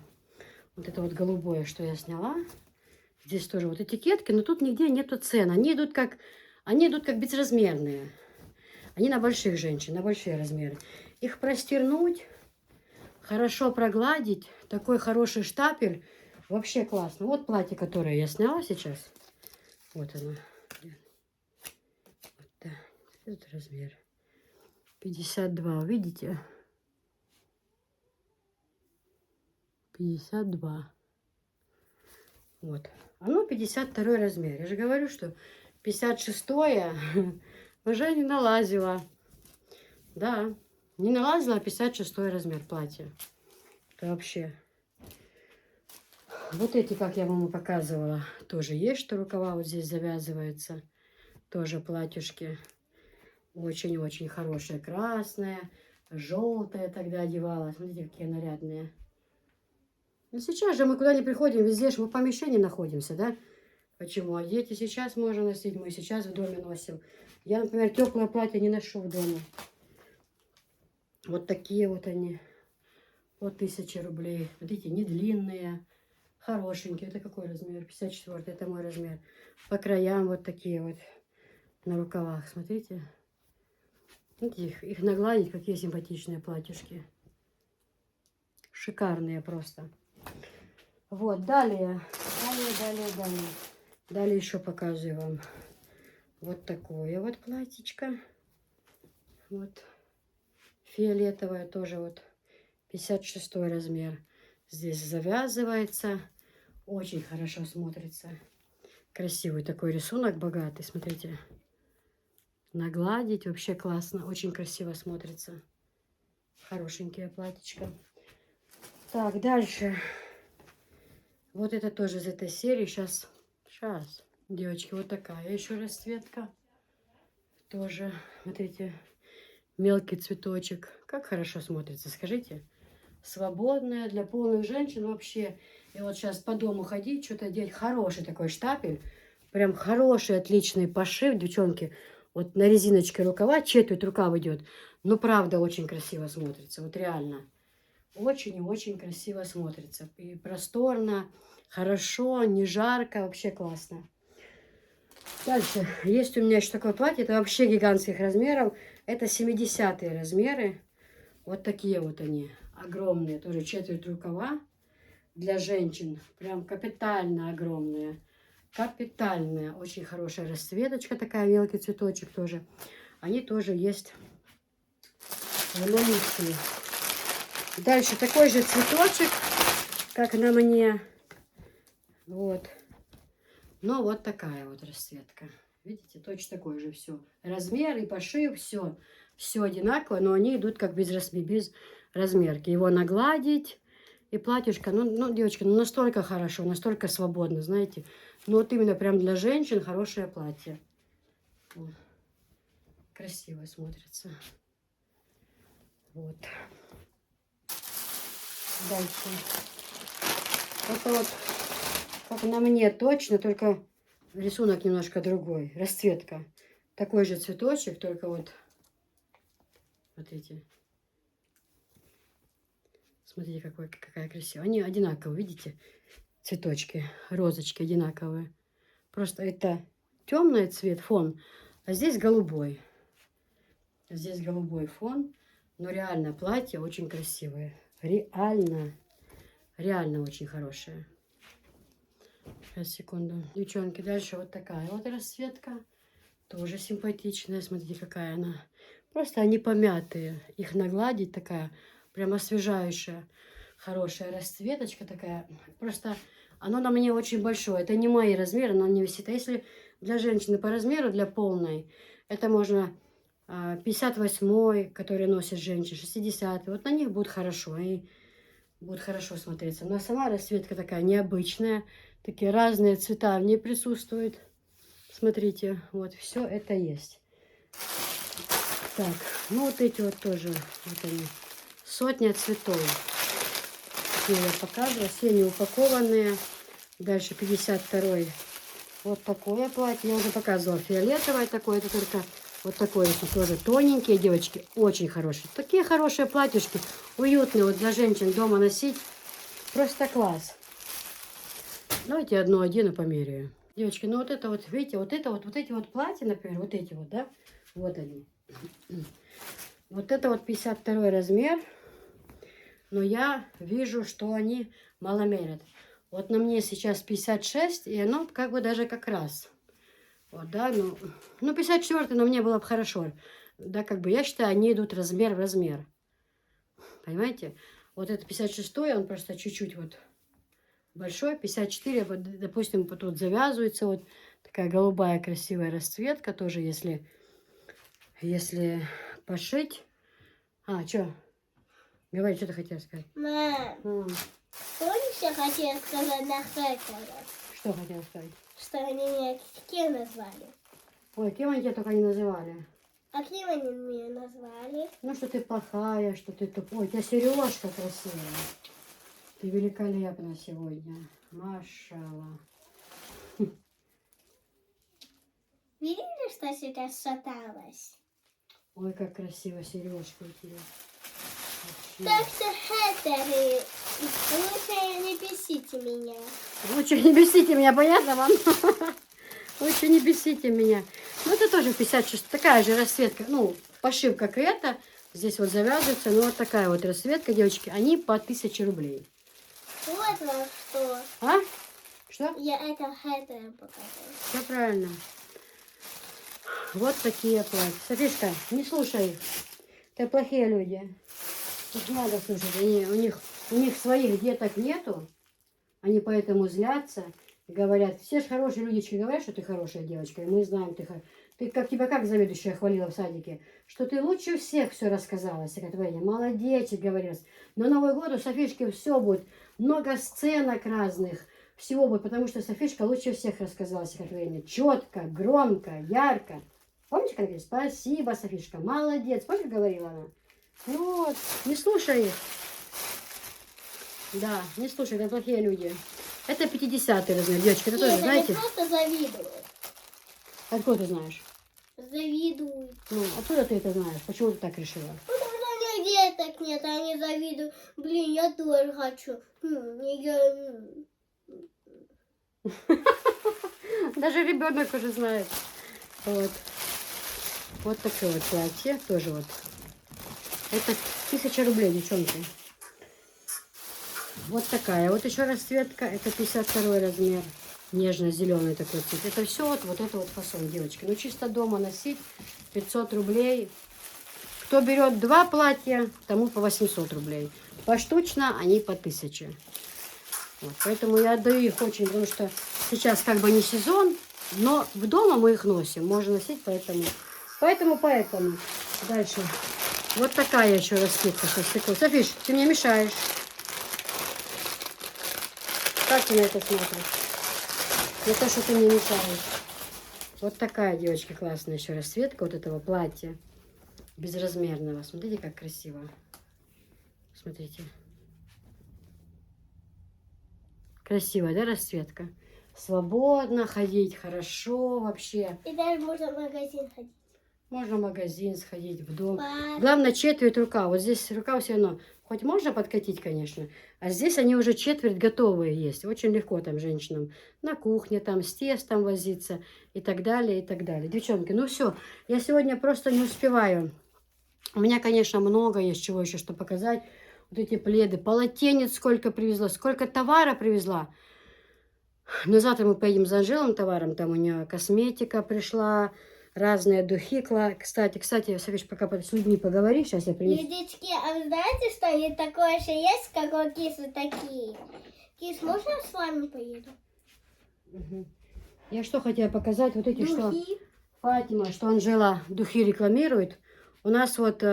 Вот это вот голубое, что я сняла. Здесь тоже вот этикетки, но тут нигде нету цен. Они идут как безразмерные. Они на больших женщин, на большие размеры. Их простернуть, хорошо прогладить. Такой хороший штапель. Вообще классно. Вот платье, которое я сняла сейчас. Вот оно. Вот так. Этот размер. 52, видите? 52. Вот. Оно 52 размер. Я же говорю, что 56-е уже не налазила. Да, не налазила, а 56 размер платья. Это вообще. Вот эти, как я вам и показывала, тоже есть, что рукава вот здесь завязываются. Тоже платьюшки. Очень-очень хорошие. Красное, желтое тогда одевала. Смотрите, какие нарядные. Ну, сейчас же мы куда не приходим, везде же мы в помещении находимся, да? Почему? А дети сейчас можно носить, мы сейчас в доме носим. Я, например, теплое платье не ношу в доме. Вот такие вот они. Вот 1000 рублей. Видите, не длинные, хорошенькие. Это какой размер? 54, это мой размер. По краям вот такие вот на рукавах. Смотрите. Видите, их нагладить, какие симпатичные платьишки. Шикарные просто. Вот, далее. Далее еще показываю вам. Вот такое вот платьечко. Вот. Фиолетовое тоже вот. 56 размер. Здесь завязывается. Очень хорошо смотрится. Красивый такой рисунок, богатый. Смотрите. Нагладить. Вообще классно. Очень красиво смотрится. Хорошенькие платьечко. Так, дальше. Вот это тоже из этой серии. Сейчас. Девочки, вот такая еще расцветка. Тоже, смотрите, мелкий цветочек. Как хорошо смотрится, скажите. Свободная для полных женщин вообще. И вот сейчас по дому ходить, что-то делать. Хороший такой штапель. Прям хороший, отличный пошив, девчонки. Вот на резиночке рукава, четверть рукав идет. Ну, правда, очень красиво смотрится. Вот реально. Очень и очень красиво смотрится. И просторно, хорошо, не жарко. Вообще классно. Дальше. Есть у меня еще такое платье. Это вообще гигантских размеров. Это 70-е размеры. Вот такие вот они. Огромные. Тоже четверть рукава. Для женщин. Прям капитально огромные. Капитальная. Очень хорошая расцветочка. Такая мелкий цветочек тоже. Они тоже есть в наличии. Дальше такой же цветочек, как на мне. Вот. Но вот такая вот расцветка. Видите, точно такой же все. Размер и пошив, все. Все одинаково, но они идут как без размерки. Его нагладить. И платьишко, ну, девочки, ну настолько хорошо, настолько свободно, знаете. Ну вот именно прям для женщин хорошее платье. Вот. Красиво смотрится. Вот. Дальше. Это вот, как на мне точно, только рисунок немножко другой. Расцветка. Такой же цветочек, только вот, смотрите. Смотрите, какая красивая. Они одинаковые, видите? Цветочки, розочки одинаковые. Просто это темный цвет, фон, а здесь голубой. Здесь голубой фон. Но реально платье очень красивое. Реально. Реально очень хорошее. Сейчас, секунду. Девчонки, дальше вот такая вот расцветка. Тоже симпатичная. Смотрите, какая она. Просто они помятые. Их нагладить такая прям освежающая. Хорошая расцветочка такая. Просто оно на мне очень большое. Это не мои размеры, оно не висит. А если для женщины по размеру, для полной, это можно 58-й, который носит женщина, 60-й. Вот на них будет хорошо. И будет хорошо смотреться. Но сама расцветка такая необычная. Такие разные цвета в ней присутствуют. Смотрите, вот все это есть. Так, ну вот эти вот тоже, вот они, сотня цветов. Все я показываю, все они упакованные. Дальше 52-й, вот такое платье. Я уже показывала, фиолетовое такое, это только вот такое, тоже тоненькие, девочки, очень хорошие. Такие хорошие платьишки, уютные вот для женщин дома носить. Просто класс. Давайте одну одену, померяю. Девочки, ну вот это вот, видите, вот эти вот платья, например, вот эти вот, да, вот они. Вот это вот 52 размер, но я вижу, что они мало мерят. Вот на мне сейчас 56, и оно как бы даже как раз. Вот, да, ну 54 на мне было бы хорошо. Да, как бы я считаю, они идут размер в размер. Понимаете? Вот это 56, он просто чуть-чуть вот большой. 54, вот, допустим, тут завязывается вот такая голубая красивая расцветка тоже, если пошить. А, что? Говори, что ты хотела сказать? Мам, помнишь, я хотела сказать на хэкера? Что хотела сказать? Что они меня кем назвали? Ой, кем они тебя только не называли? А кем они меня назвали? Ну, что ты плохая, что ты тупой. Ой, у тебя сережка красивая. Ты великолепна сегодня. Машалла. Видели, что сейчас шаталась? Ой, как красиво сережка у тебя. Так что хэтеры, лучше не бесите меня. Лучше не бесите меня, понятно вам? Лучше не бесите меня. Ну, это тоже 56, такая же расцветка. Ну, пошив, как и это. Здесь вот завязывается. Ну, вот такая вот расцветка, девочки. Они по 1000 рублей. Вот вам что. А? Что? Я это хэтерам показала. Все правильно. Вот такие платья. Софишка, не слушай их. Это плохие люди. Их надо слушать. У них своих деток нету. Они поэтому злятся. И говорят, все же хорошие людички говорят, что ты хорошая девочка. И мы знаем, ты как тебя как заведующая хвалила в садике, что ты лучше всех все рассказала, стихотворение. Молодечек, говорилось. На Новый год у Софишки все будет. Много сценок разных. Всего будет, потому что Софишка лучше всех рассказала стихотворение. Четко, громко, ярко. Помните, как говорит? Спасибо, Софишка, молодец. Помните, как говорила она? Ну вот, не слушай их. Да, не слушай, это плохие люди. Это 50-й размер, девочки, это тоже, Нет, знаете? они просто завидуют. Откуда ты знаешь? Завидуют. Ну, откуда ты это знаешь? Почему ты так решила? Потому что у них деток нет, они завидуют. Блин, я тоже хочу. Даже ребенок уже знает. Вот. Вот такое вот платье. Тоже вот. Это 1000 рублей, девчонки. Вот такая. Вот еще расцветка. Это 52 размер. Нежно-зеленый такой цвет. Это все вот это вот фасон, девочки. Ну, чисто дома носить 500 рублей. Кто берет 2 платья, тому по 800 рублей. Поштучно они по 1000. Вот, поэтому я отдаю их очень, потому что сейчас как бы не сезон, но в дома мы их носим. Можно носить, поэтому. Дальше. Вот такая еще расцветка. Софиш, ты мне мешаешь. Как ты на это смотришь? Не то, что ты мне мешаешь. Вот такая, девочки, классная еще расцветка вот этого платья. Безразмерного. Смотрите, как красиво. Смотрите. Красивая, да, расцветка? Свободно ходить, хорошо вообще. И даже можно в магазин ходить. Можно в магазин сходить, в дом. Пап. Главное, четверть рука. Вот здесь рука все равно. Хоть можно подкатить, конечно. А здесь они уже четверть готовые есть. Очень легко там женщинам на кухне, там с тестом возиться и так далее, и так далее. Девчонки, ну все. Я сегодня просто не успеваю. У меня, конечно, много есть чего еще что показать. Вот эти пледы. Полотенец сколько привезла, сколько товара привезла. Но завтра мы поедем за Анжелом товаром. Там у нее косметика пришла, разные духи. Кстати, Софиш, пока с людьми поговори, сейчас я принесу. Людички, а вы знаете, что не такое же есть, как у кисы такие? Кис, можно я с вами поеду? Угу. Я что хотела показать, вот эти, что Духи. Фатима, что Анжела духи рекламирует. У нас вот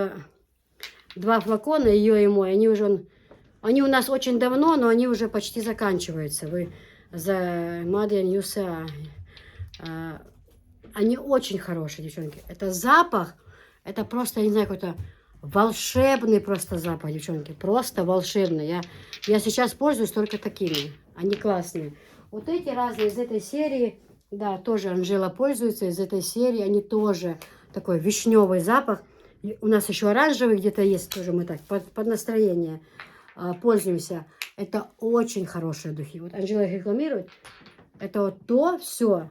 2 флакона, ее и мой, они у нас очень давно, но они уже почти заканчиваются. Вы за Made in USA. Они очень хорошие, девчонки. Это запах, это просто, я не знаю, какой-то волшебный просто запах, девчонки. Просто волшебный. Я сейчас пользуюсь только такими. Они классные. Вот эти разные из этой серии, да, тоже Анжела пользуется из этой серии. Они тоже такой вишневый запах. И у нас еще оранжевый где-то есть, тоже мы так под настроение пользуемся. Это очень хорошие духи. Вот Анжела их рекламирует. Это вот то все,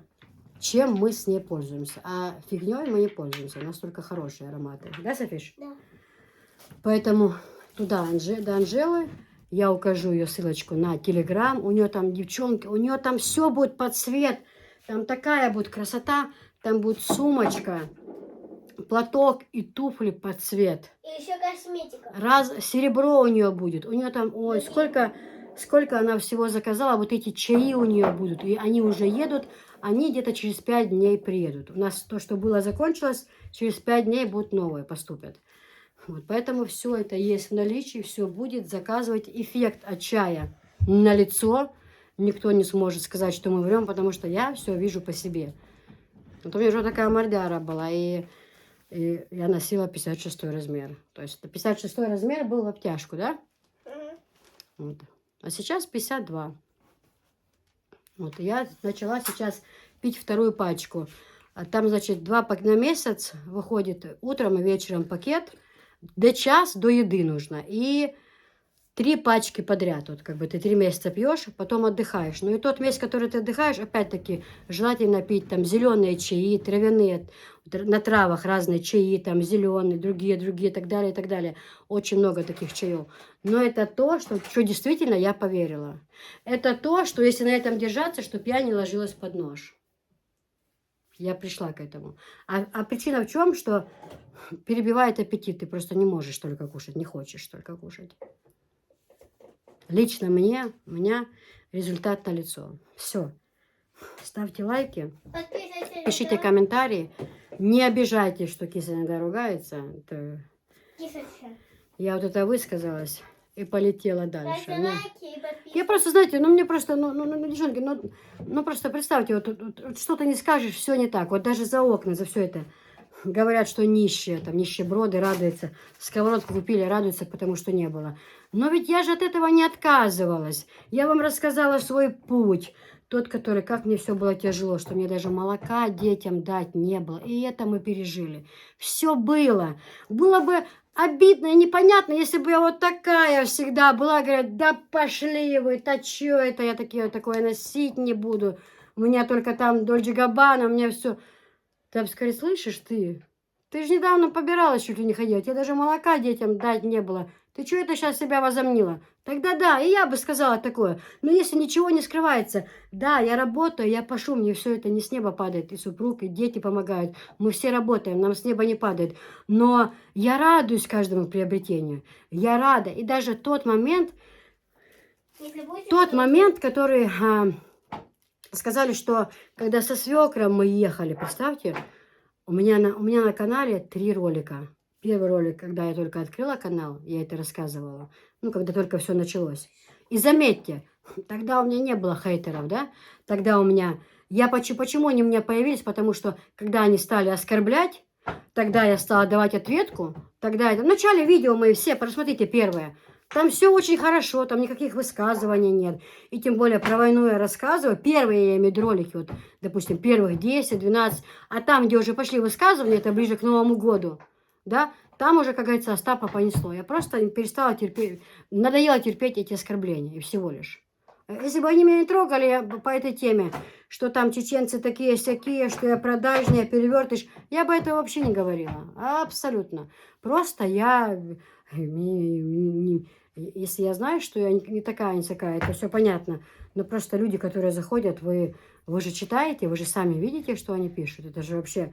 чем мы с ней пользуемся. А фигней мы не пользуемся. У нас только хорошие ароматы. Да, Софиш? Да. Поэтому туда, до Анжелы, я укажу ее ссылочку на Телеграм. У нее там, девчонки, у нее там все будет под цвет. Там такая будет красота. Там будет сумочка, платок и туфли под цвет. И еще косметика. Серебро у нее будет. У нее там, ой, сколько она всего заказала. Вот эти чаи у нее будут. И они уже едут. Они где-то через 5 дней приедут. У нас то, что было, закончилось. Через 5 дней будут новые, поступят. Вот, поэтому все это есть в наличии. Все будет. Заказывать. Эффект от чая на лицо. Никто не сможет сказать, что мы врем, потому что я все вижу по себе. Вот у меня уже такая мордяра была. И я носила 56 размер. То есть 56 размер был в обтяжку, да? Вот. А сейчас 52. Вот. Я начала сейчас пить 2-ю пачку. А там, значит, 2 на месяц выходит утром и вечером пакет. До час до еды нужно. И 3 пачки подряд. Вот как бы ты 3 месяца пьешь, потом отдыхаешь. Ну и тот месяц, который ты отдыхаешь, опять-таки желательно пить там зеленые чаи, травяные, на травах разные чаи, там зеленые, другие, и так далее, и так далее. Очень много таких чаев. Но это то, что действительно я поверила. Это то, что если на этом держаться, чтобы я не ложилась под нож. Я пришла к этому. А причина в чем? Что перебивает аппетит. Ты просто не можешь только кушать, не хочешь только кушать. Лично у меня результат налицо. Все. Ставьте лайки, Подписывайтесь. пишите комментарии. Не обижайтесь, что киса иногда ругается. Я вот это высказалась и полетела дальше. Ставьте лайки и подписывайтесь. Я просто, знаете, мне просто, девчонки, просто представьте, вот что-то не скажешь, все не так. Вот даже за окна, за все это. Говорят, что нищие, там, нищеброды радуются. Сковородку купили, радуются, потому что не было. Но ведь я же от этого не отказывалась. Я вам рассказала свой путь. Тот, который, как мне все было тяжело, что мне даже молока детям дать не было. И это мы пережили. Все было. Было бы обидно и непонятно, если бы я вот такая всегда была. Говорят, да пошли вы, да что это я такое носить не буду. у меня только там Дольче Габбана, у меня все. Ты бы скорее, слышишь, ты же недавно побиралась, чуть ли не ходила, тебе даже молока детям дать не было. Ты что это сейчас себя возомнила? Тогда да, и я бы сказала такое. Но если ничего не скрывается, да, я работаю, я пошу, мне все это не с неба падает, и супруг, и дети помогают. Мы все работаем, нам с неба не падает. Но я радуюсь каждому приобретению. Я рада. И даже тот момент, который сказали, что когда со свекром мы ехали, представьте, у меня на канале 3 ролика. Первый ролик, когда я только открыла канал, я это рассказывала, ну, когда только все началось. И заметьте, тогда у меня не было хейтеров, да? Тогда у меня... Почему они у меня появились? Потому что, когда они стали оскорблять, тогда я стала давать ответку. Тогда это... В начале видео мы все, просмотрите первое. Там все очень хорошо, там никаких высказываний нет. И тем более про войну я рассказываю. Первые я имею в виду ролики, вот, допустим, первых 10, 12. А там, где уже пошли высказывания, это ближе к Новому году, да, там уже, как говорится, Остапа понесло. Я просто перестала терпеть, надоело терпеть эти оскорбления, и всего лишь. Если бы они меня не трогали по этой теме, что там чеченцы такие-сякие, что я продажная, перевертыш, я бы этого вообще не говорила. Абсолютно. Просто я... Если я знаю, что я не такая, не такая, это все понятно. Но просто люди, которые заходят, вы же читаете, вы же сами видите, что они пишут. Это же вообще...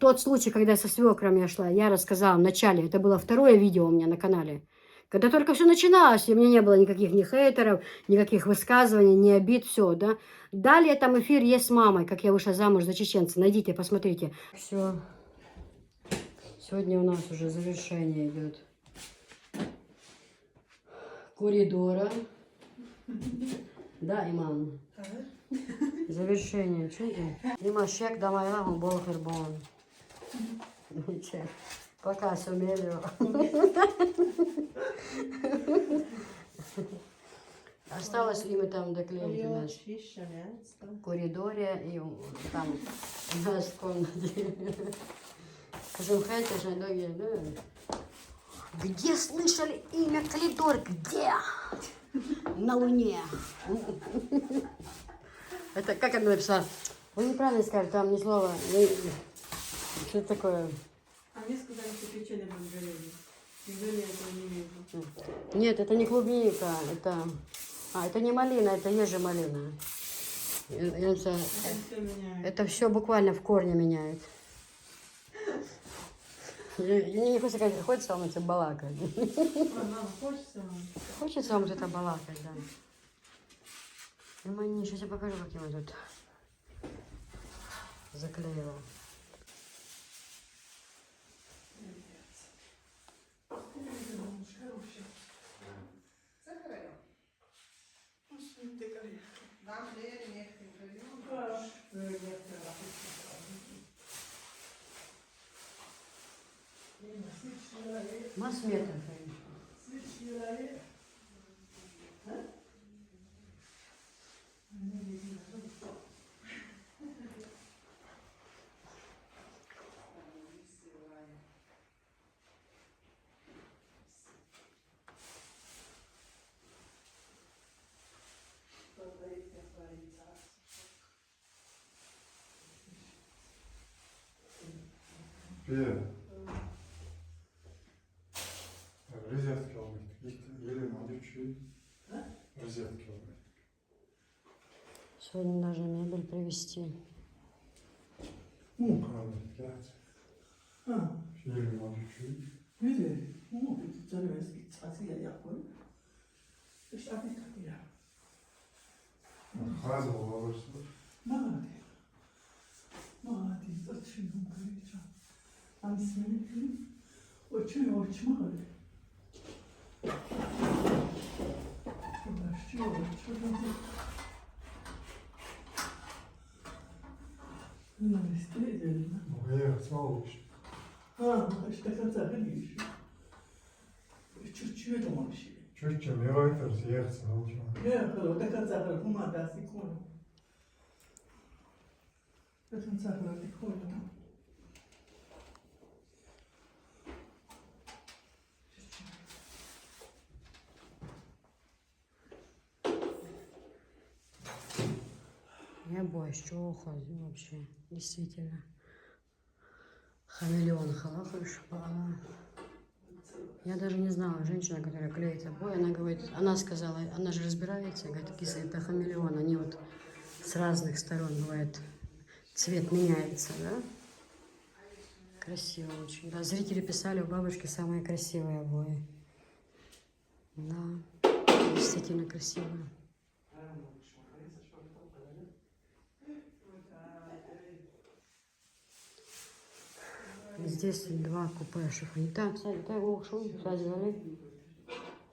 Тот случай, когда со свекром я шла, я рассказала в начале, это было второе видео у меня на канале. Когда только все начиналось, и у меня не было никаких ни хейтеров, никаких высказываний, ни обид, все, да. Далее там эфир есть с мамой, как я вышла замуж за чеченца. Найдите, посмотрите. Все. Сегодня у нас уже завершение идет коридора. Да, имам. Завершение. Что это? Има шек дамайлагу бол хербон. Пока сумели. Осталось ли мы там доклеить у нас в коридоре и там у нас в комнате. Где слышали имя коридор? Где? На Луне. Это как она написала? Вы неправильно сказали, там ни слова. Что это такое? А мне сказали, что печенье мандарины. Неужели я этого не вижу? Нет, это не клубника, это не малина, это еже малина. Это все буквально в корне меняет. Мне не хочется, хочется вам это балакать. Мама, хочется вам? Хочется вам это балакать, да. И сейчас я покажу, как я его тут заклеила. Масс-метр, конечно. Привет. Розетки aldık. Елена, девчонки. Розетки aldık. Сегодня должны мебель привезти. Mum aldık. Gel. Елена, девчонки. 그래. 저는 왜 자세히 약간 샤비 같이야. Hazır olursunuz. Madi saçını koyacağım. Annesini açıyor açma hadi. Uğraşıyor açıyor. Bunlar isteyelim. Buraya sağ Ha işte kazakı değil. Çürçüyor da mı şey. Чуть-чуть, мне это съехаться научила. Ya kalau dekat zakar kuma da sikon. Dekat zakar sikon. Я бой. Ой, щёха вообще, действительно. Хамелеон халахаешь. Я даже не знала, женщина, которая клеит обои, она говорит, она сказала, она же разбирается, говорит, киса, это хамелеон, они вот с разных сторон, бывает, цвет меняется, да? Красиво очень. Да, зрители писали, у бабушки самые красивые обои. Да, действительно красивые. Здесь два купе шифоньера. Так, кстати, так, ушел, садили.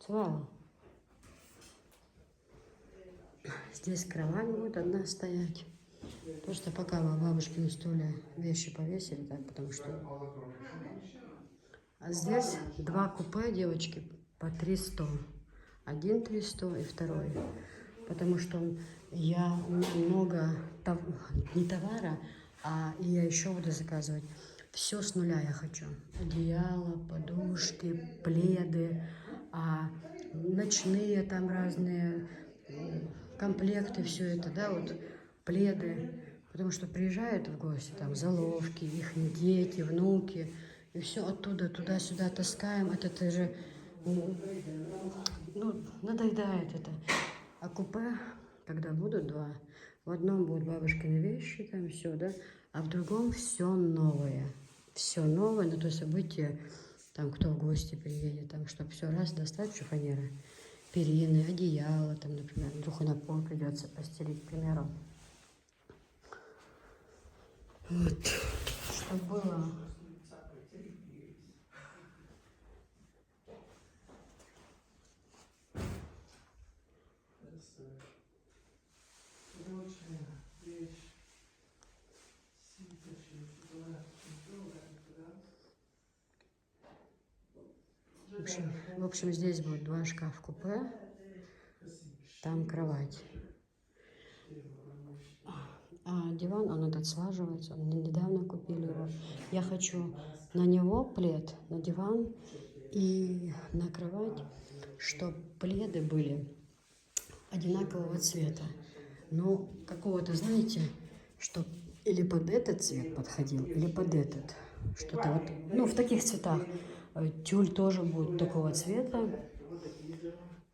Цвала. Здесь кровать будет одна стоять. Просто пока мы бабушки на стуле вещи повесили, так, потому что... А здесь два купе, девочки, по 300. Один 300 и второй. Потому что у меня много, не товара, и я еще буду заказывать. Все с нуля я хочу. Одеяло, подушки, пледы, ночные там разные комплекты, все это, да, вот пледы. Потому что приезжают в гости, там, заловки, их дети, внуки, и все оттуда, туда-сюда таскаем. Это же, надоедает это. А купе, когда будут два, в одном будут бабушкины вещи, там все, да, а в другом все новое. Все новое на то событие, там, кто в гости приедет, там, чтобы все раз достать шифонеры, перины, одеяло, там, например, вдруг на пол придется постелить, к примеру. Вот, чтобы было. В общем, здесь будет два шкаф-купе, там кровать. А диван, он этот слаживается, он недавно купили его. Я хочу на него плед, на диван и на кровать, чтобы пледы были одинакового цвета. Но какого-то, знаете, чтобы или под этот цвет подходил, или под этот. Что-то вот, в таких цветах. Тюль тоже будет такого цвета.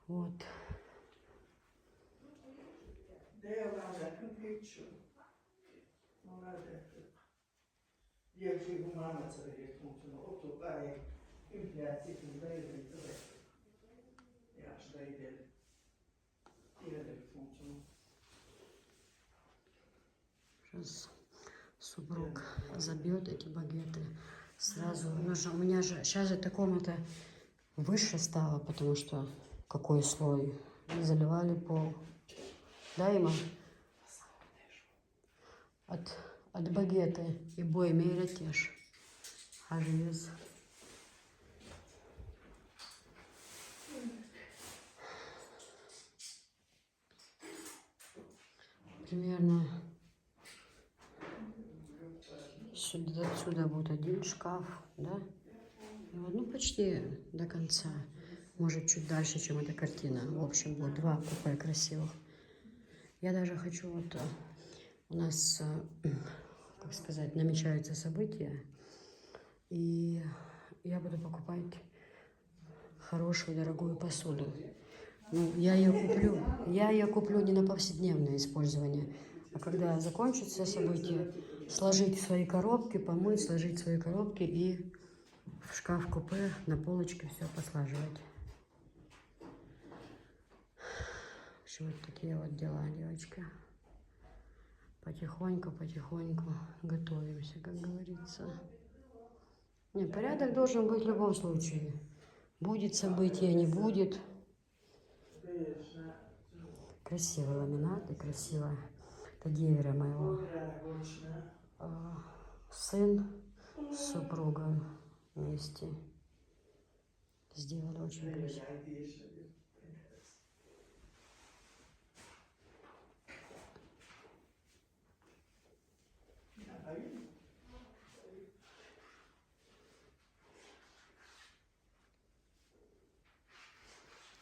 Вот. Сейчас супруг забьет эти багеты. Сразу нужно, у меня же, сейчас же эта комната выше стала, потому что какой слой? Заливали пол. Да, Има? От багеты и бой мерятеж. А желез. Примерно отсюда будет один шкаф, да? Почти до конца. Может, чуть дальше, чем эта картина. В общем, будет два купе красивых. Я даже хочу, у нас, как сказать, намечаются события, и я буду покупать хорошую, дорогую посуду. Я ее куплю не на повседневное использование, а когда закончится событие, сложить в свои коробки, помыть, сложить в свои коробки и в шкаф-купе на полочке все послаживать. Вот такие вот дела, девочка. Потихоньку готовимся, как говорится. Порядок должен быть в любом случае. Будет событие, не будет. Красивый ламинат и красиво. Это деверя моего. Сын с супругом вместе сделали очень красиво.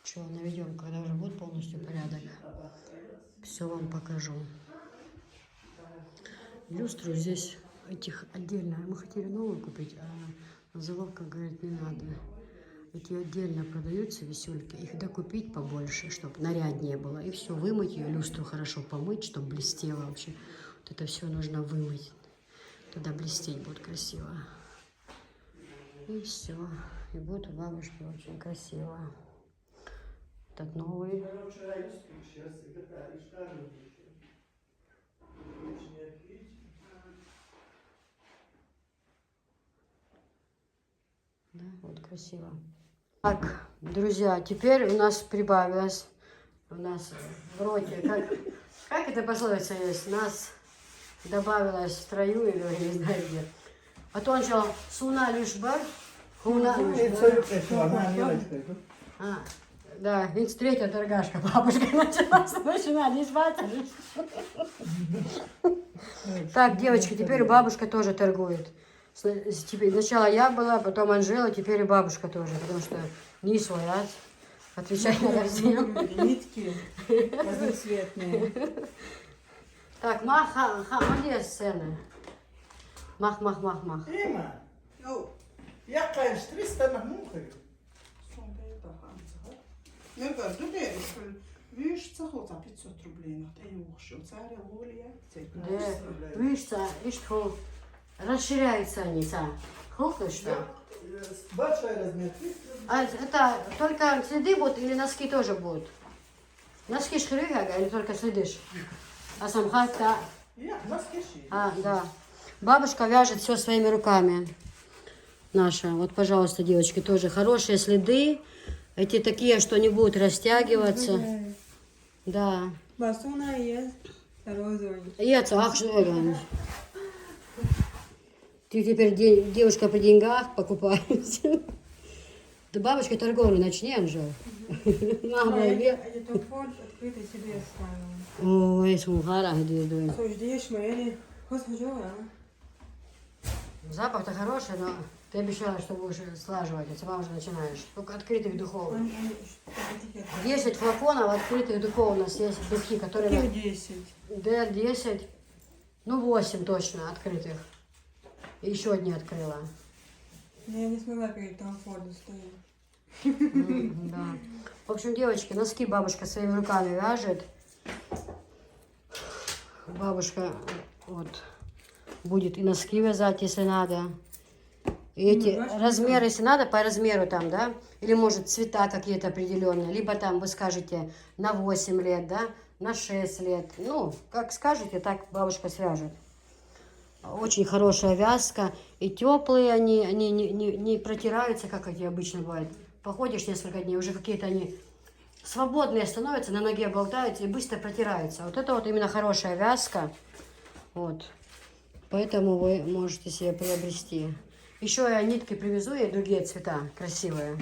Что, наведем, когда уже будет полностью порядок, все вам покажу. люстру здесь этих отдельно. Мы хотели новую купить, а заловка говорит, не надо. Эти отдельно продаются висюльки, их докупить побольше, чтобы наряднее было. И все, вымыть ее, люстру хорошо помыть, чтобы блестело вообще. Вот это все нужно вымыть. Тогда блестеть будет красиво. И все. И будет у бабушки очень красиво. Этот новый. Да, вот красиво. Так, друзья, теперь у нас прибавилось, у нас в роте, как это пословица есть, нас добавилось в строю или не знаю где. А то он что, суна лишь бар, хуна лишь бар. Да, ведь третья торгашка, бабушка начала не звать. Так, девочки, теперь бабушка тоже торгует. Сначала я была, потом Анжела, теперь и бабушка тоже, потому что не свой раз. Отвечать надо всем. Нитки разноцветные. Так, где сцены? Мах. Ема, я, конечно, 300 нахмухаю. Я говорю, видишь, цехота 500 рублей, но ты не ушел, царя воля. Да, видишь, что расширяются они, хлопнешь, что? Большой размер. А это только следы будут или носки тоже будут? Носки шхрыга или только следишь? А сам хата? А, да. Бабушка вяжет все своими руками. Наша. Вот, пожалуйста, девочки, тоже хорошие следы. Эти такие, что не будут растягиваться. Да. Басуна есть, розовый. Ах, что это? Ты теперь девушка по деньгах покупаешь. Да бабушка торговлю начни, Анжел. Это фонд открытый себе оставил. Ой, сумхара, где дуем. Ждешь, моя Запах-то хороший, но ты обещала, что будешь слаживать, а сама уже начинаешь. Только открытых духов. 10 флаконов открытых духов у нас есть, духи, которые... 10. Да, 10. Ну, 8 точно открытых. И еще одни открыла. Я не смогла перед Том Фордом стоять. Да. В общем, девочки, носки бабушка своими руками вяжет. Бабушка вот будет и носки вязать, если надо. И эти размеры, если надо, по размеру там, да? Или, может, цвета какие-то определенные. Либо там вы скажете на 8 лет, да? На 6 лет. Ну, как скажете, так бабушка свяжет. Очень хорошая вязка. И теплые они не протираются, как эти обычно бывают. Походишь несколько дней, уже какие-то они свободные становятся, на ноге болтаются и быстро протираются. Вот это вот именно хорошая вязка. Вот. Поэтому вы можете себе приобрести. Еще я нитки привезу, и другие цвета красивые.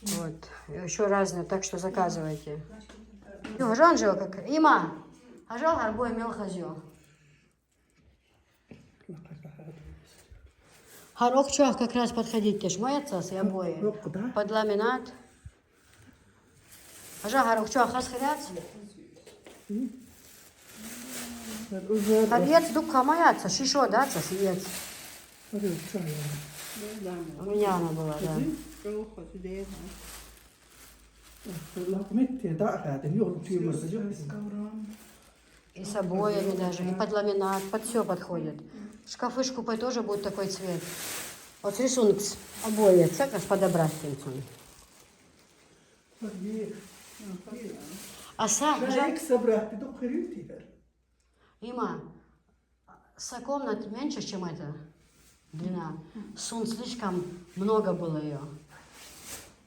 Вот. Еще разные, так что заказывайте. Анжела, как... Има! Ажал гарбой мел хазё. Харок чуах как раз подходить, те ж моятся с обои. Под ламинат. Ажа харок чуах хасхарят. Овец дукха моятся, шишо, да, овец. У меня она была, да. И с обоями даже, и под ламинат, под все подходит. Шкафы шкупой тоже будет такой цвет. Вот рисунок с обои, как раз подобрать тенцом. А сам, Има, са комнат меньше, чем эта длина. Сун слишком много было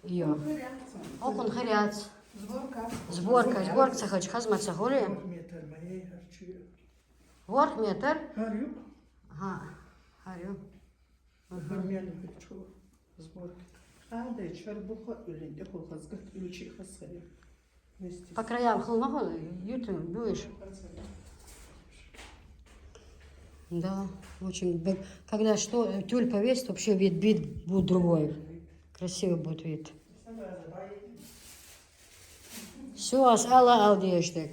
ее. Окон хоряц. Сборка цехач хазмат цехури. Ворк метр. Ага, харю. По краям холмахол, юту, дуешь. Да, очень. Когда что тюль повесит, вообще вид будет другой. Красивый будет вид. Все, алла алдештек.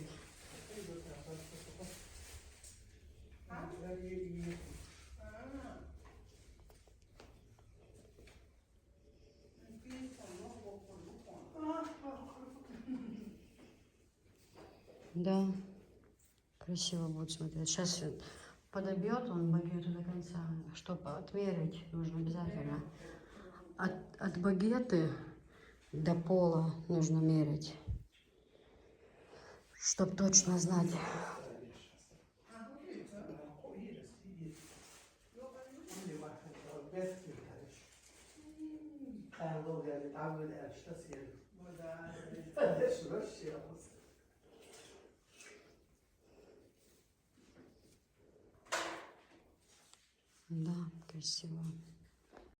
Да, красиво будет смотреть. Сейчас подобьет он багету до конца, чтобы отмерить нужно обязательно. От багеты до пола нужно мерить, чтобы точно знать. Да, красиво.